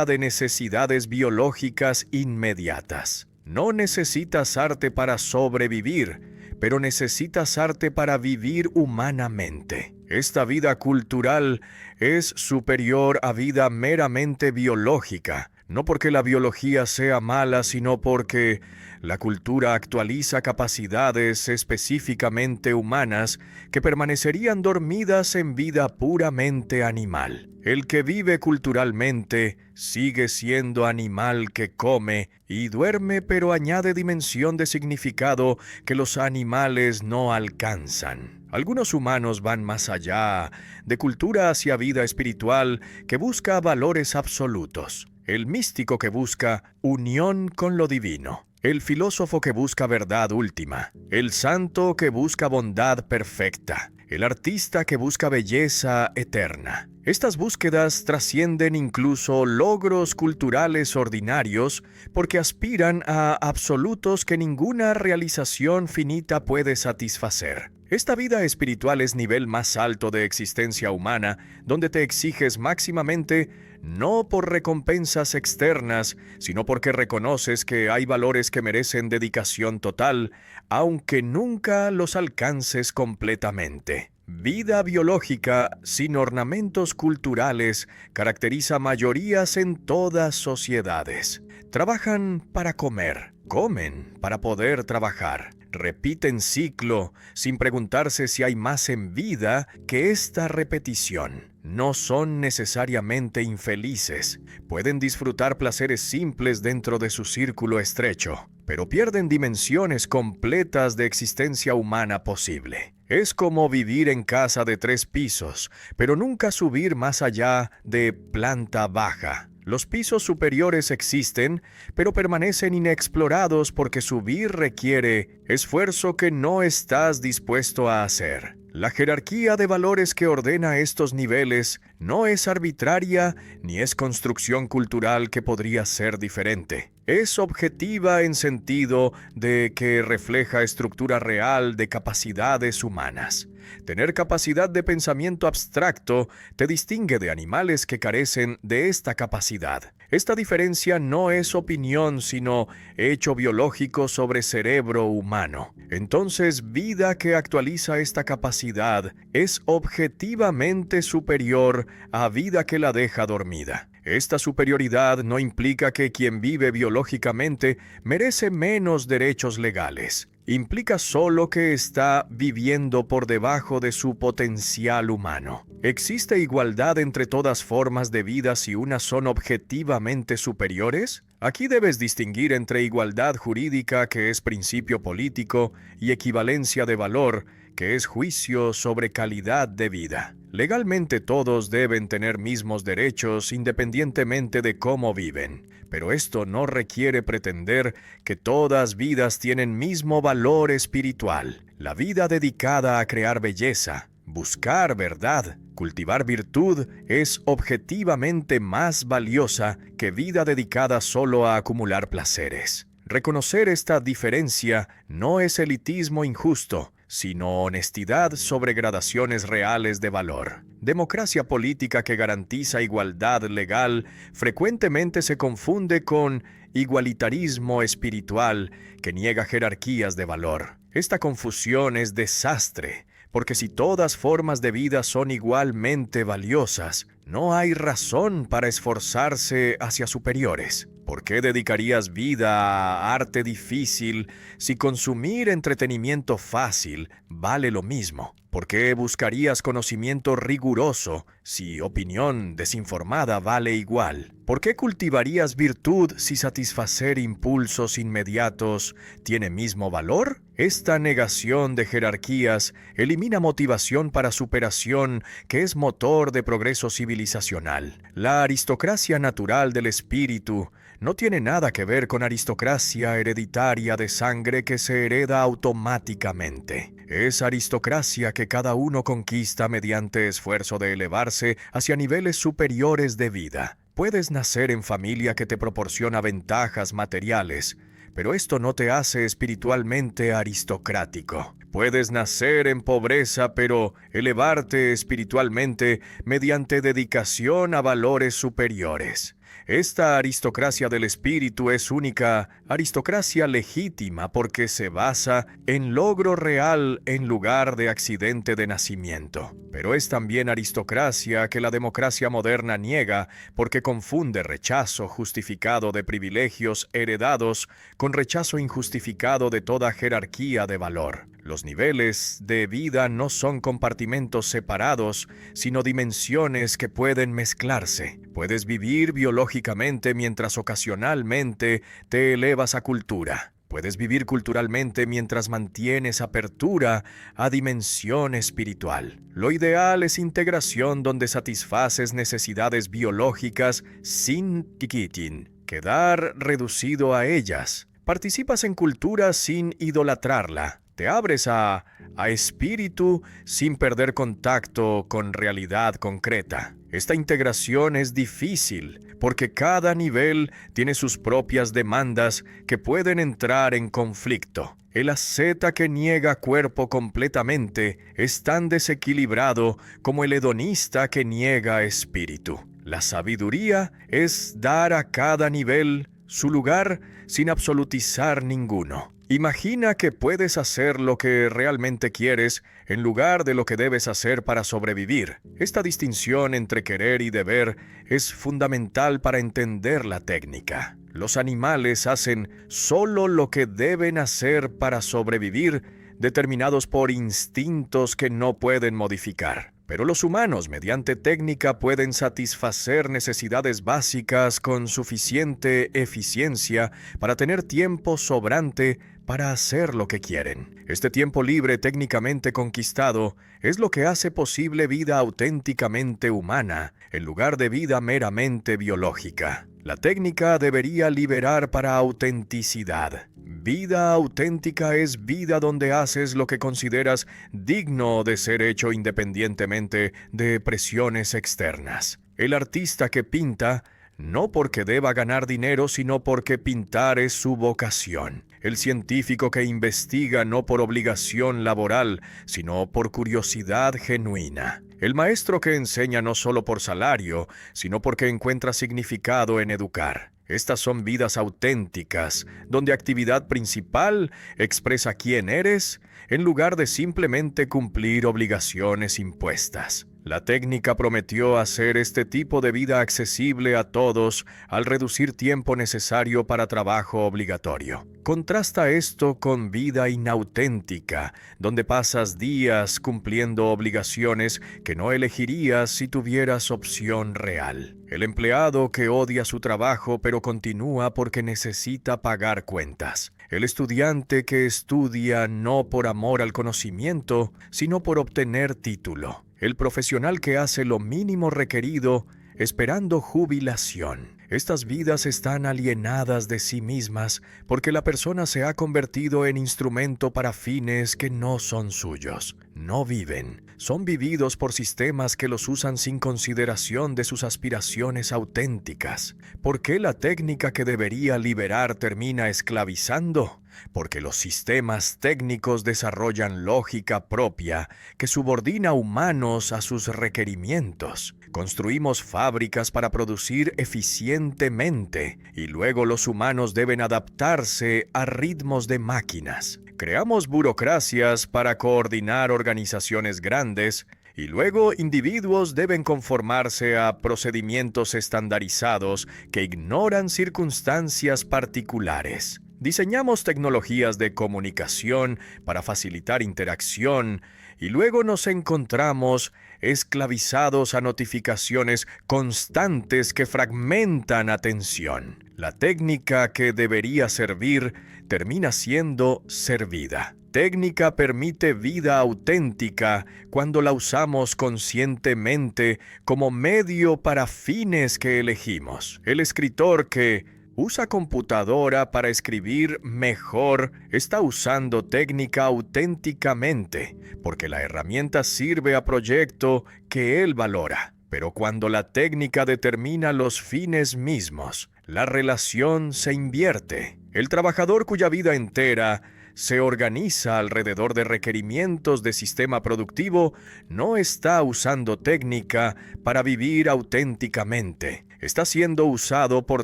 de necesidades biológicas inmediatas. No necesitas arte para sobrevivir, pero necesitas arte para vivir humanamente. Esta vida cultural es superior a vida meramente biológica, no porque la biología sea mala, sino porque la cultura actualiza capacidades específicamente humanas que permanecerían dormidas en vida puramente animal. El que vive culturalmente sigue siendo animal que come y duerme, pero añade dimensión de significado que los animales no alcanzan. Algunos humanos van más allá, de cultura hacia vida espiritual que busca valores absolutos. El místico que busca unión con lo divino. El filósofo que busca verdad última. El santo que busca bondad perfecta. El artista que busca belleza eterna. Estas búsquedas trascienden incluso logros culturales ordinarios porque aspiran a absolutos que ninguna realización finita puede satisfacer. Esta vida espiritual es nivel más alto de existencia humana, donde te exiges máximamente no por recompensas externas, sino porque reconoces que hay valores que merecen dedicación total, aunque nunca los alcances completamente. Vida biológica sin ornamentos culturales caracteriza mayorías en todas sociedades. Trabajan para comer, comen para poder trabajar. Repiten ciclo sin preguntarse si hay más en vida que esta repetición. No son necesariamente infelices. Pueden disfrutar placeres simples dentro de su círculo estrecho, pero pierden dimensiones completas de existencia humana posible. Es como vivir en casa de 3 pisos, pero nunca subir más allá de planta baja. Los pisos superiores existen, pero permanecen inexplorados porque subir requiere esfuerzo que no estás dispuesto a hacer. La jerarquía de valores que ordena estos niveles no es arbitraria ni es construcción cultural que podría ser diferente. Es objetiva en sentido de que refleja estructura real de capacidades humanas. Tener capacidad de pensamiento abstracto te distingue de animales que carecen de esta capacidad. Esta diferencia no es opinión, sino hecho biológico sobre cerebro humano. Entonces, vida que actualiza esta capacidad es objetivamente superior a vida que la deja dormida. Esta superioridad no implica que quien vive biológicamente merece menos derechos legales. Implica solo que está viviendo por debajo de su potencial humano. ¿Existe igualdad entre todas formas de vida si unas son objetivamente superiores? Aquí debes distinguir entre igualdad jurídica, que es principio político, y equivalencia de valor, que es juicio sobre calidad de vida. Legalmente todos deben tener mismos derechos independientemente de cómo viven, pero esto no requiere pretender que todas vidas tienen mismo valor espiritual. La vida dedicada a crear belleza, buscar verdad, cultivar virtud es objetivamente más valiosa que vida dedicada solo a acumular placeres. Reconocer esta diferencia no es elitismo injusto, sino honestidad sobre gradaciones reales de valor. Democracia política que garantiza igualdad legal frecuentemente se confunde con igualitarismo espiritual que niega jerarquías de valor. Esta confusión es desastre, porque si todas formas de vida son igualmente valiosas, no hay razón para esforzarse hacia superiores. ¿Por qué dedicarías vida a arte difícil si consumir entretenimiento fácil vale lo mismo? ¿Por qué buscarías conocimiento riguroso si opinión desinformada vale igual? ¿Por qué cultivarías virtud si satisfacer impulsos inmediatos tiene mismo valor? Esta negación de jerarquías elimina motivación para superación, que es motor de progreso civilizacional. La aristocracia natural del espíritu no tiene nada que ver con aristocracia hereditaria de sangre que se hereda automáticamente. Es aristocracia que cada uno conquista mediante esfuerzo de elevarse hacia niveles superiores de vida. Puedes nacer en familia que te proporciona ventajas materiales, pero esto no te hace espiritualmente aristocrático. Puedes nacer en pobreza, pero elevarte espiritualmente mediante dedicación a valores superiores. Esta aristocracia del espíritu es única aristocracia legítima porque se basa en logro real en lugar de accidente de nacimiento. Pero es también aristocracia que la democracia moderna niega porque confunde rechazo justificado de privilegios heredados con rechazo injustificado de toda jerarquía de valor. Los niveles de vida no son compartimentos separados, sino dimensiones que pueden mezclarse. Puedes vivir biológicamente mientras ocasionalmente te elevas a cultura. Puedes vivir culturalmente mientras mantienes apertura a dimensión espiritual. Lo ideal es integración donde satisfaces necesidades biológicas sin tiquitín, quedar reducido a ellas. Participas en cultura sin idolatrarla. Te abres a espíritu sin perder contacto con realidad concreta. Esta integración es difícil porque cada nivel tiene sus propias demandas que pueden entrar en conflicto. El asceta que niega cuerpo completamente es tan desequilibrado como el hedonista que niega espíritu. La sabiduría es dar a cada nivel su lugar sin absolutizar ninguno. Imagina que puedes hacer lo que realmente quieres en lugar de lo que debes hacer para sobrevivir. Esta distinción entre querer y deber es fundamental para entender la técnica. Los animales hacen solo lo que deben hacer para sobrevivir, determinados por instintos que no pueden modificar. Pero los humanos, mediante técnica, pueden satisfacer necesidades básicas con suficiente eficiencia para tener tiempo sobrante para hacer lo que quieren. Este tiempo libre técnicamente conquistado es lo que hace posible vida auténticamente humana, en lugar de vida meramente biológica. La técnica debería liberar para autenticidad. Vida auténtica es vida donde haces lo que consideras digno de ser hecho independientemente de presiones externas. El artista que pinta, no porque deba ganar dinero, sino porque pintar es su vocación. El científico que investiga no por obligación laboral, sino por curiosidad genuina. El maestro que enseña no solo por salario, sino porque encuentra significado en educar. Estas son vidas auténticas, donde actividad principal expresa quién eres, en lugar de simplemente cumplir obligaciones impuestas. La técnica prometió hacer este tipo de vida accesible a todos al reducir tiempo necesario para trabajo obligatorio. Contrasta esto con vida inauténtica, donde pasas días cumpliendo obligaciones que no elegirías si tuvieras opción real. El empleado que odia su trabajo pero continúa porque necesita pagar cuentas. El estudiante que estudia no por amor al conocimiento, sino por obtener título. El profesional que hace lo mínimo requerido, esperando jubilación. Estas vidas están alienadas de sí mismas porque la persona se ha convertido en instrumento para fines que no son suyos. No viven, son vividos por sistemas que los usan sin consideración de sus aspiraciones auténticas. ¿Por qué la técnica que debería liberar termina esclavizando? Porque los sistemas técnicos desarrollan lógica propia que subordina humanos a sus requerimientos. Construimos fábricas para producir eficientemente y luego los humanos deben adaptarse a ritmos de máquinas. Creamos burocracias para coordinar organizaciones grandes y luego individuos deben conformarse a procedimientos estandarizados que ignoran circunstancias particulares. Diseñamos tecnologías de comunicación para facilitar interacción y luego nos encontramos esclavizados a notificaciones constantes que fragmentan atención. La técnica que debería servir termina siendo servida. Técnica permite vida auténtica cuando la usamos conscientemente como medio para fines que elegimos. El escritor que usa computadora para escribir mejor, está usando técnica auténticamente, porque la herramienta sirve a proyecto que él valora. Pero cuando la técnica determina los fines mismos, la relación se invierte. El trabajador cuya vida entera se organiza alrededor de requerimientos de sistema productivo no está usando técnica para vivir auténticamente. Está siendo usado por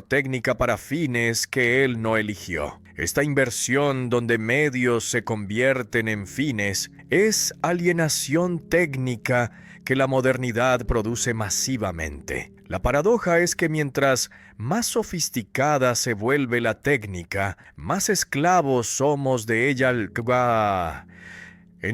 técnica para fines que él no eligió. Esta inversión donde medios se convierten en fines es alienación técnica que la modernidad produce masivamente. La paradoja es que mientras más sofisticada se vuelve la técnica, más esclavos somos de ella en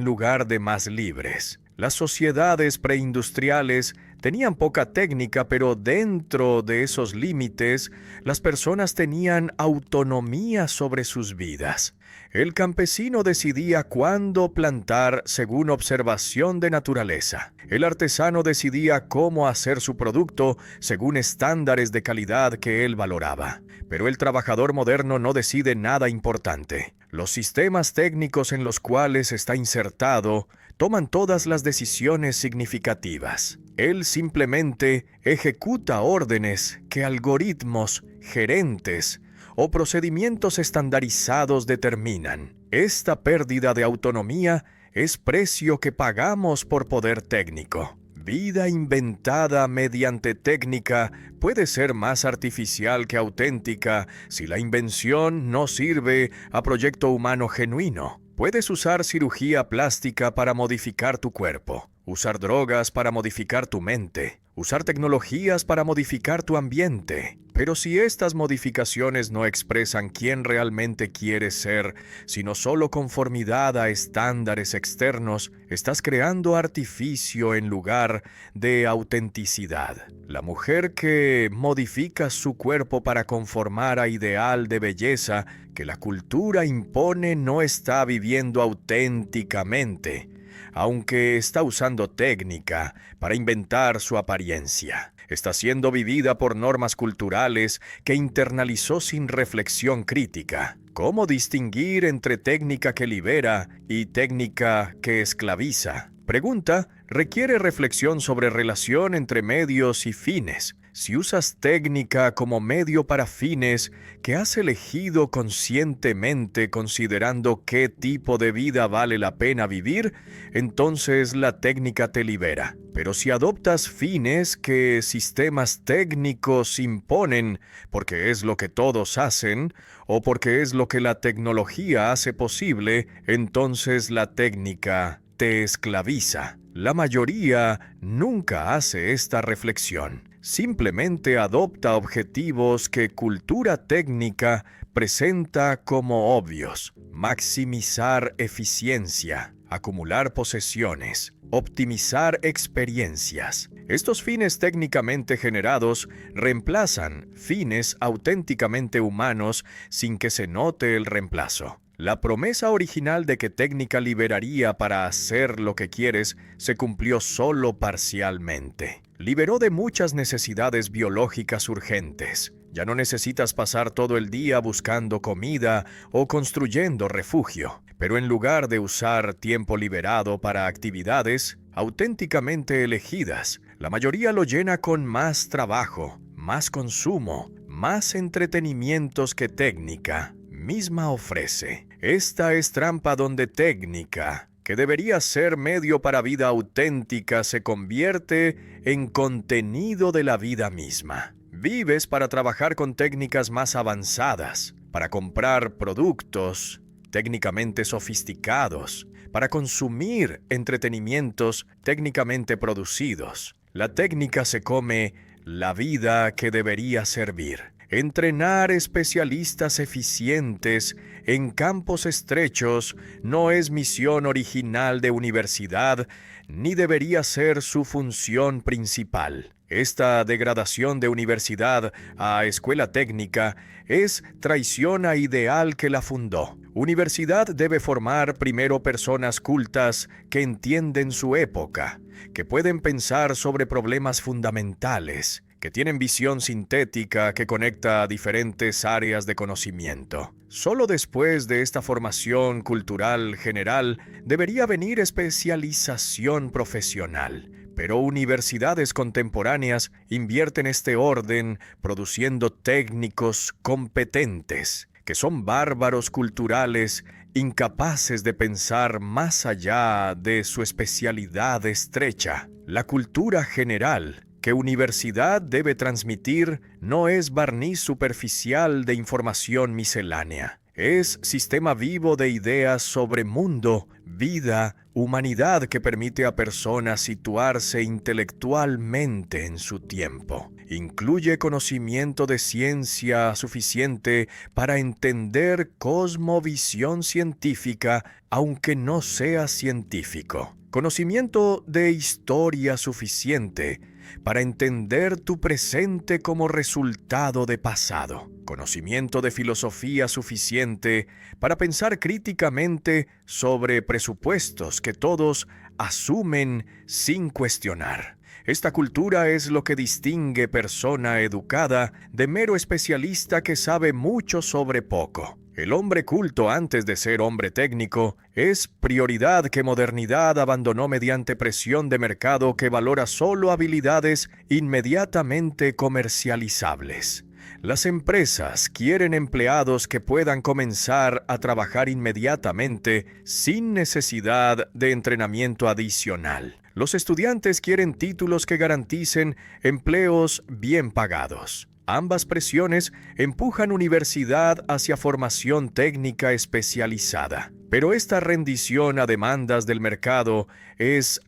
lugar de más libres. Las sociedades preindustriales tenían poca técnica, pero dentro de esos límites, las personas tenían autonomía sobre sus vidas. El campesino decidía cuándo plantar según observación de naturaleza. El artesano decidía cómo hacer su producto según estándares de calidad que él valoraba. Pero el trabajador moderno no decide nada importante. Los sistemas técnicos en los cuales está insertado toman todas las decisiones significativas. Él simplemente ejecuta órdenes que algoritmos, gerentes o procedimientos estandarizados determinan. Esta pérdida de autonomía es precio que pagamos por poder técnico. Vida inventada mediante técnica puede ser más artificial que auténtica si la invención no sirve a proyecto humano genuino. Puedes usar cirugía plástica para modificar tu cuerpo, usar drogas para modificar tu mente, usar tecnologías para modificar tu ambiente. Pero si estas modificaciones no expresan quién realmente quieres ser, sino solo conformidad a estándares externos, estás creando artificio en lugar de autenticidad. La mujer que modifica su cuerpo para conformar a ideal de belleza que la cultura impone no está viviendo auténticamente, aunque está usando técnica para inventar su apariencia. está siendo vivida por normas culturales que internalizó sin reflexión crítica. ¿Cómo distinguir entre técnica que libera y técnica que esclaviza? Pregunta requiere reflexión sobre relación entre medios y fines. Si usas técnica como medio para fines que has elegido conscientemente considerando qué tipo de vida vale la pena vivir, entonces la técnica te libera. Pero si adoptas fines que sistemas técnicos imponen porque es lo que todos hacen o porque es lo que la tecnología hace posible, entonces la técnica te esclaviza. La mayoría nunca hace esta reflexión. Simplemente adopta objetivos que cultura técnica presenta como obvios: maximizar eficiencia, acumular posesiones, optimizar experiencias. Estos fines técnicamente generados reemplazan fines auténticamente humanos sin que se note el reemplazo. La promesa original de que técnica liberaría para hacer lo que quieres se cumplió solo parcialmente. Liberó de muchas necesidades biológicas urgentes. Ya no necesitas pasar todo el día buscando comida o construyendo refugio. Pero en lugar de usar tiempo liberado para actividades auténticamente elegidas, la mayoría lo llena con más trabajo, más consumo, más entretenimientos que técnica misma ofrece. Esta es trampa donde técnica, que debería ser medio para vida auténtica, se convierte en contenido de la vida misma. Vives para trabajar con técnicas más avanzadas, para comprar productos técnicamente sofisticados, para consumir entretenimientos técnicamente producidos. La técnica se come la vida que debería servir. Entrenar especialistas eficientes en campos estrechos no es misión original de universidad, ni debería ser su función principal. Esta degradación de universidad a escuela técnica es traición a ideal que la fundó. Universidad debe formar primero personas cultas que entienden su época, que pueden pensar sobre problemas fundamentales, que tienen visión sintética que conecta a diferentes áreas de conocimiento. Solo después de esta formación cultural general debería venir especialización profesional. Pero universidades contemporáneas invierten este orden produciendo técnicos competentes, que son bárbaros culturales, incapaces de pensar más allá de su especialidad estrecha. La cultura general que universidad debe transmitir no es barniz superficial de información miscelánea. Es sistema vivo de ideas sobre mundo, vida, humanidad que permite a personas situarse intelectualmente en su tiempo. Incluye conocimiento de ciencia suficiente para entender cosmovisión científica, aunque no sea científico. Conocimiento de historia suficiente para entender tu presente como resultado de pasado. Conocimiento de filosofía suficiente para pensar críticamente sobre presupuestos que todos asumen sin cuestionar. Esta cultura es lo que distingue persona educada de mero especialista que sabe mucho sobre poco. El hombre culto antes de ser hombre técnico es prioridad que modernidad abandonó mediante presión de mercado que valora solo habilidades inmediatamente comercializables. Las empresas quieren empleados que puedan comenzar a trabajar inmediatamente sin necesidad de entrenamiento adicional. Los estudiantes quieren títulos que garanticen empleos bien pagados. Ambas presiones empujan universidad hacia formación técnica especializada. Pero esta rendición a demandas del mercado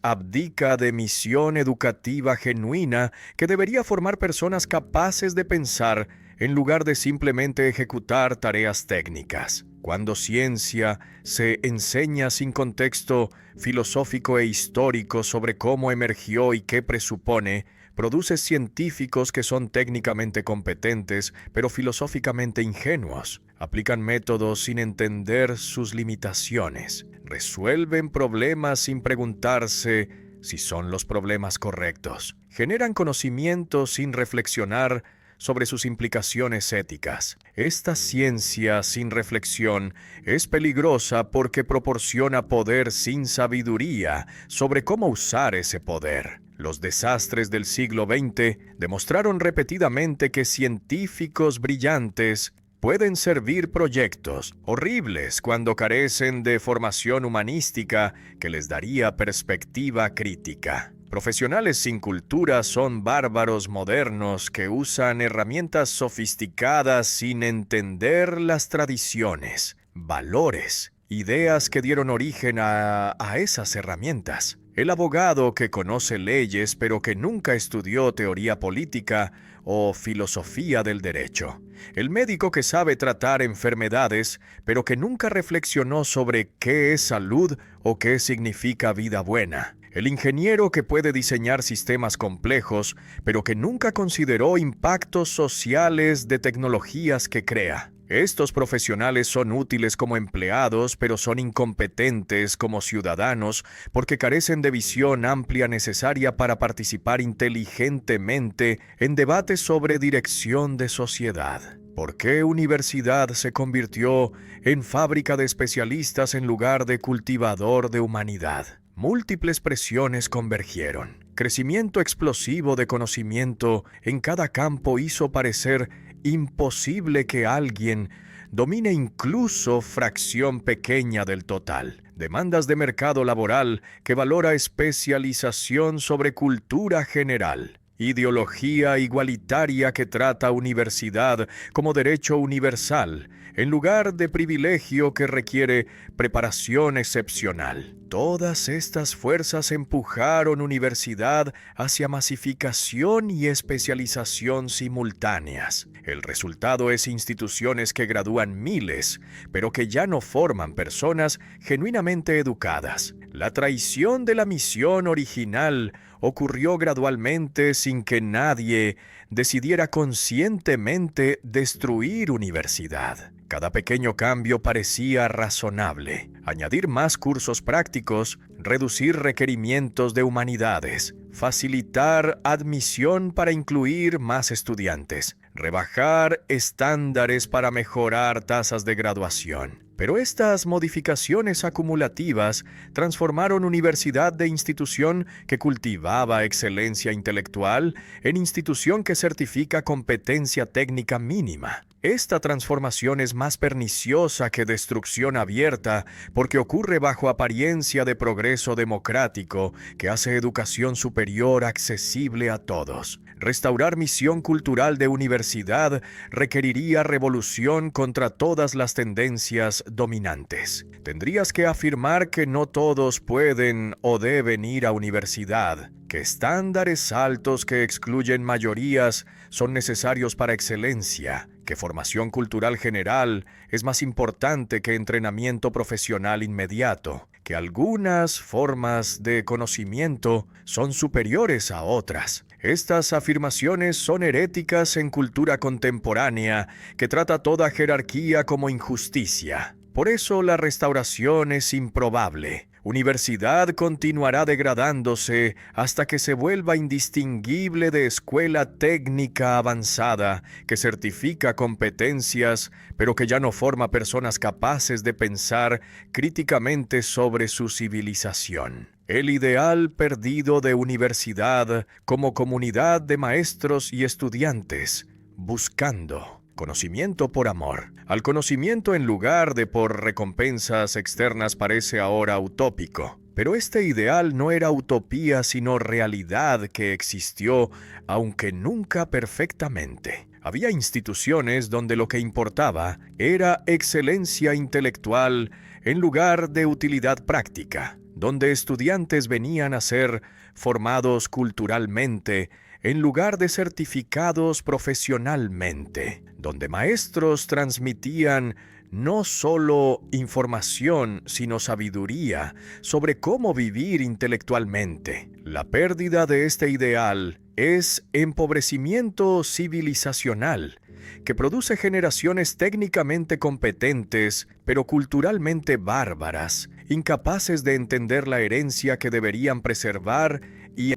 abdica de misión educativa genuina que debería formar personas capaces de pensar en lugar de simplemente ejecutar tareas técnicas. Cuando ciencia se enseña sin contexto filosófico e histórico sobre cómo emergió y qué presupone, produce científicos que son técnicamente competentes, pero filosóficamente ingenuos. Aplican métodos sin entender sus limitaciones. Resuelven problemas sin preguntarse si son los problemas correctos. generan conocimiento sin reflexionar sobre sus implicaciones éticas. Esta ciencia sin reflexión es peligrosa porque proporciona poder sin sabiduría sobre cómo usar ese poder. Los desastres del siglo XX demostraron repetidamente que científicos brillantes pueden servir proyectos horribles cuando carecen de formación humanística que les daría perspectiva crítica. Profesionales sin cultura son bárbaros modernos que usan herramientas sofisticadas sin entender las tradiciones, valores, ideas que dieron origen a esas herramientas. El abogado que conoce leyes pero que nunca estudió teoría política o filosofía del derecho. El médico que sabe tratar enfermedades pero que nunca reflexionó sobre qué es salud o qué significa vida buena. El ingeniero que puede diseñar sistemas complejos, pero que nunca consideró impactos sociales de tecnologías que crea. Estos profesionales son útiles como empleados, pero son incompetentes como ciudadanos porque carecen de visión amplia necesaria para participar inteligentemente en debates sobre dirección de sociedad. ¿Por qué universidad se convirtió en fábrica de especialistas en lugar de cultivador de humanidad? Múltiples presiones convergieron. Crecimiento explosivo de conocimiento en cada campo hizo parecer imposible que alguien domine incluso fracción pequeña del total. Demandas de mercado laboral que valora especialización sobre cultura general. Ideología igualitaria que trata universidad como derecho universal, en lugar de privilegio que requiere preparación excepcional. Todas estas fuerzas empujaron universidad hacia masificación y especialización simultáneas. El resultado es instituciones que gradúan miles, pero que ya no forman personas genuinamente educadas. La traición de la misión original ocurrió gradualmente sin que nadie decidiera conscientemente destruir universidad. Cada pequeño cambio parecía razonable. Añadir más cursos prácticos, reducir requerimientos de humanidades, facilitar admisión para incluir más estudiantes, rebajar estándares para mejorar tasas de graduación. Pero estas modificaciones acumulativas transformaron universidad de institución que cultivaba excelencia intelectual en institución que certifica competencia técnica mínima. Esta transformación es más perniciosa que destrucción abierta porque ocurre bajo apariencia de progreso democrático que hace educación superior accesible a todos. Restaurar misión cultural de universidad requeriría revolución contra todas las tendencias dominantes. Tendrías que afirmar que no todos pueden o deben ir a universidad, que estándares altos que excluyen mayorías son necesarios para excelencia, que formación cultural general es más importante que entrenamiento profesional inmediato, que algunas formas de conocimiento son superiores a otras. Estas afirmaciones son heréticas en cultura contemporánea que trata toda jerarquía como injusticia. Por eso la restauración es improbable. Universidad continuará degradándose hasta que se vuelva indistinguible de escuela técnica avanzada que certifica competencias, pero que ya no forma personas capaces de pensar críticamente sobre su civilización. El ideal perdido de universidad como comunidad de maestros y estudiantes, buscando conocimiento por amor. Al conocimiento en lugar de por recompensas externas parece ahora utópico. Pero este ideal no era utopía sino realidad que existió, aunque nunca perfectamente. Había instituciones donde lo que importaba era excelencia intelectual en lugar de utilidad práctica, donde estudiantes venían a ser formados culturalmente en lugar de certificados profesionalmente, donde maestros transmitían no solo información, sino sabiduría sobre cómo vivir intelectualmente. La pérdida de este ideal es empobrecimiento civilizacional, que produce generaciones técnicamente competentes, pero culturalmente bárbaras, incapaces de entender la herencia que deberían preservar y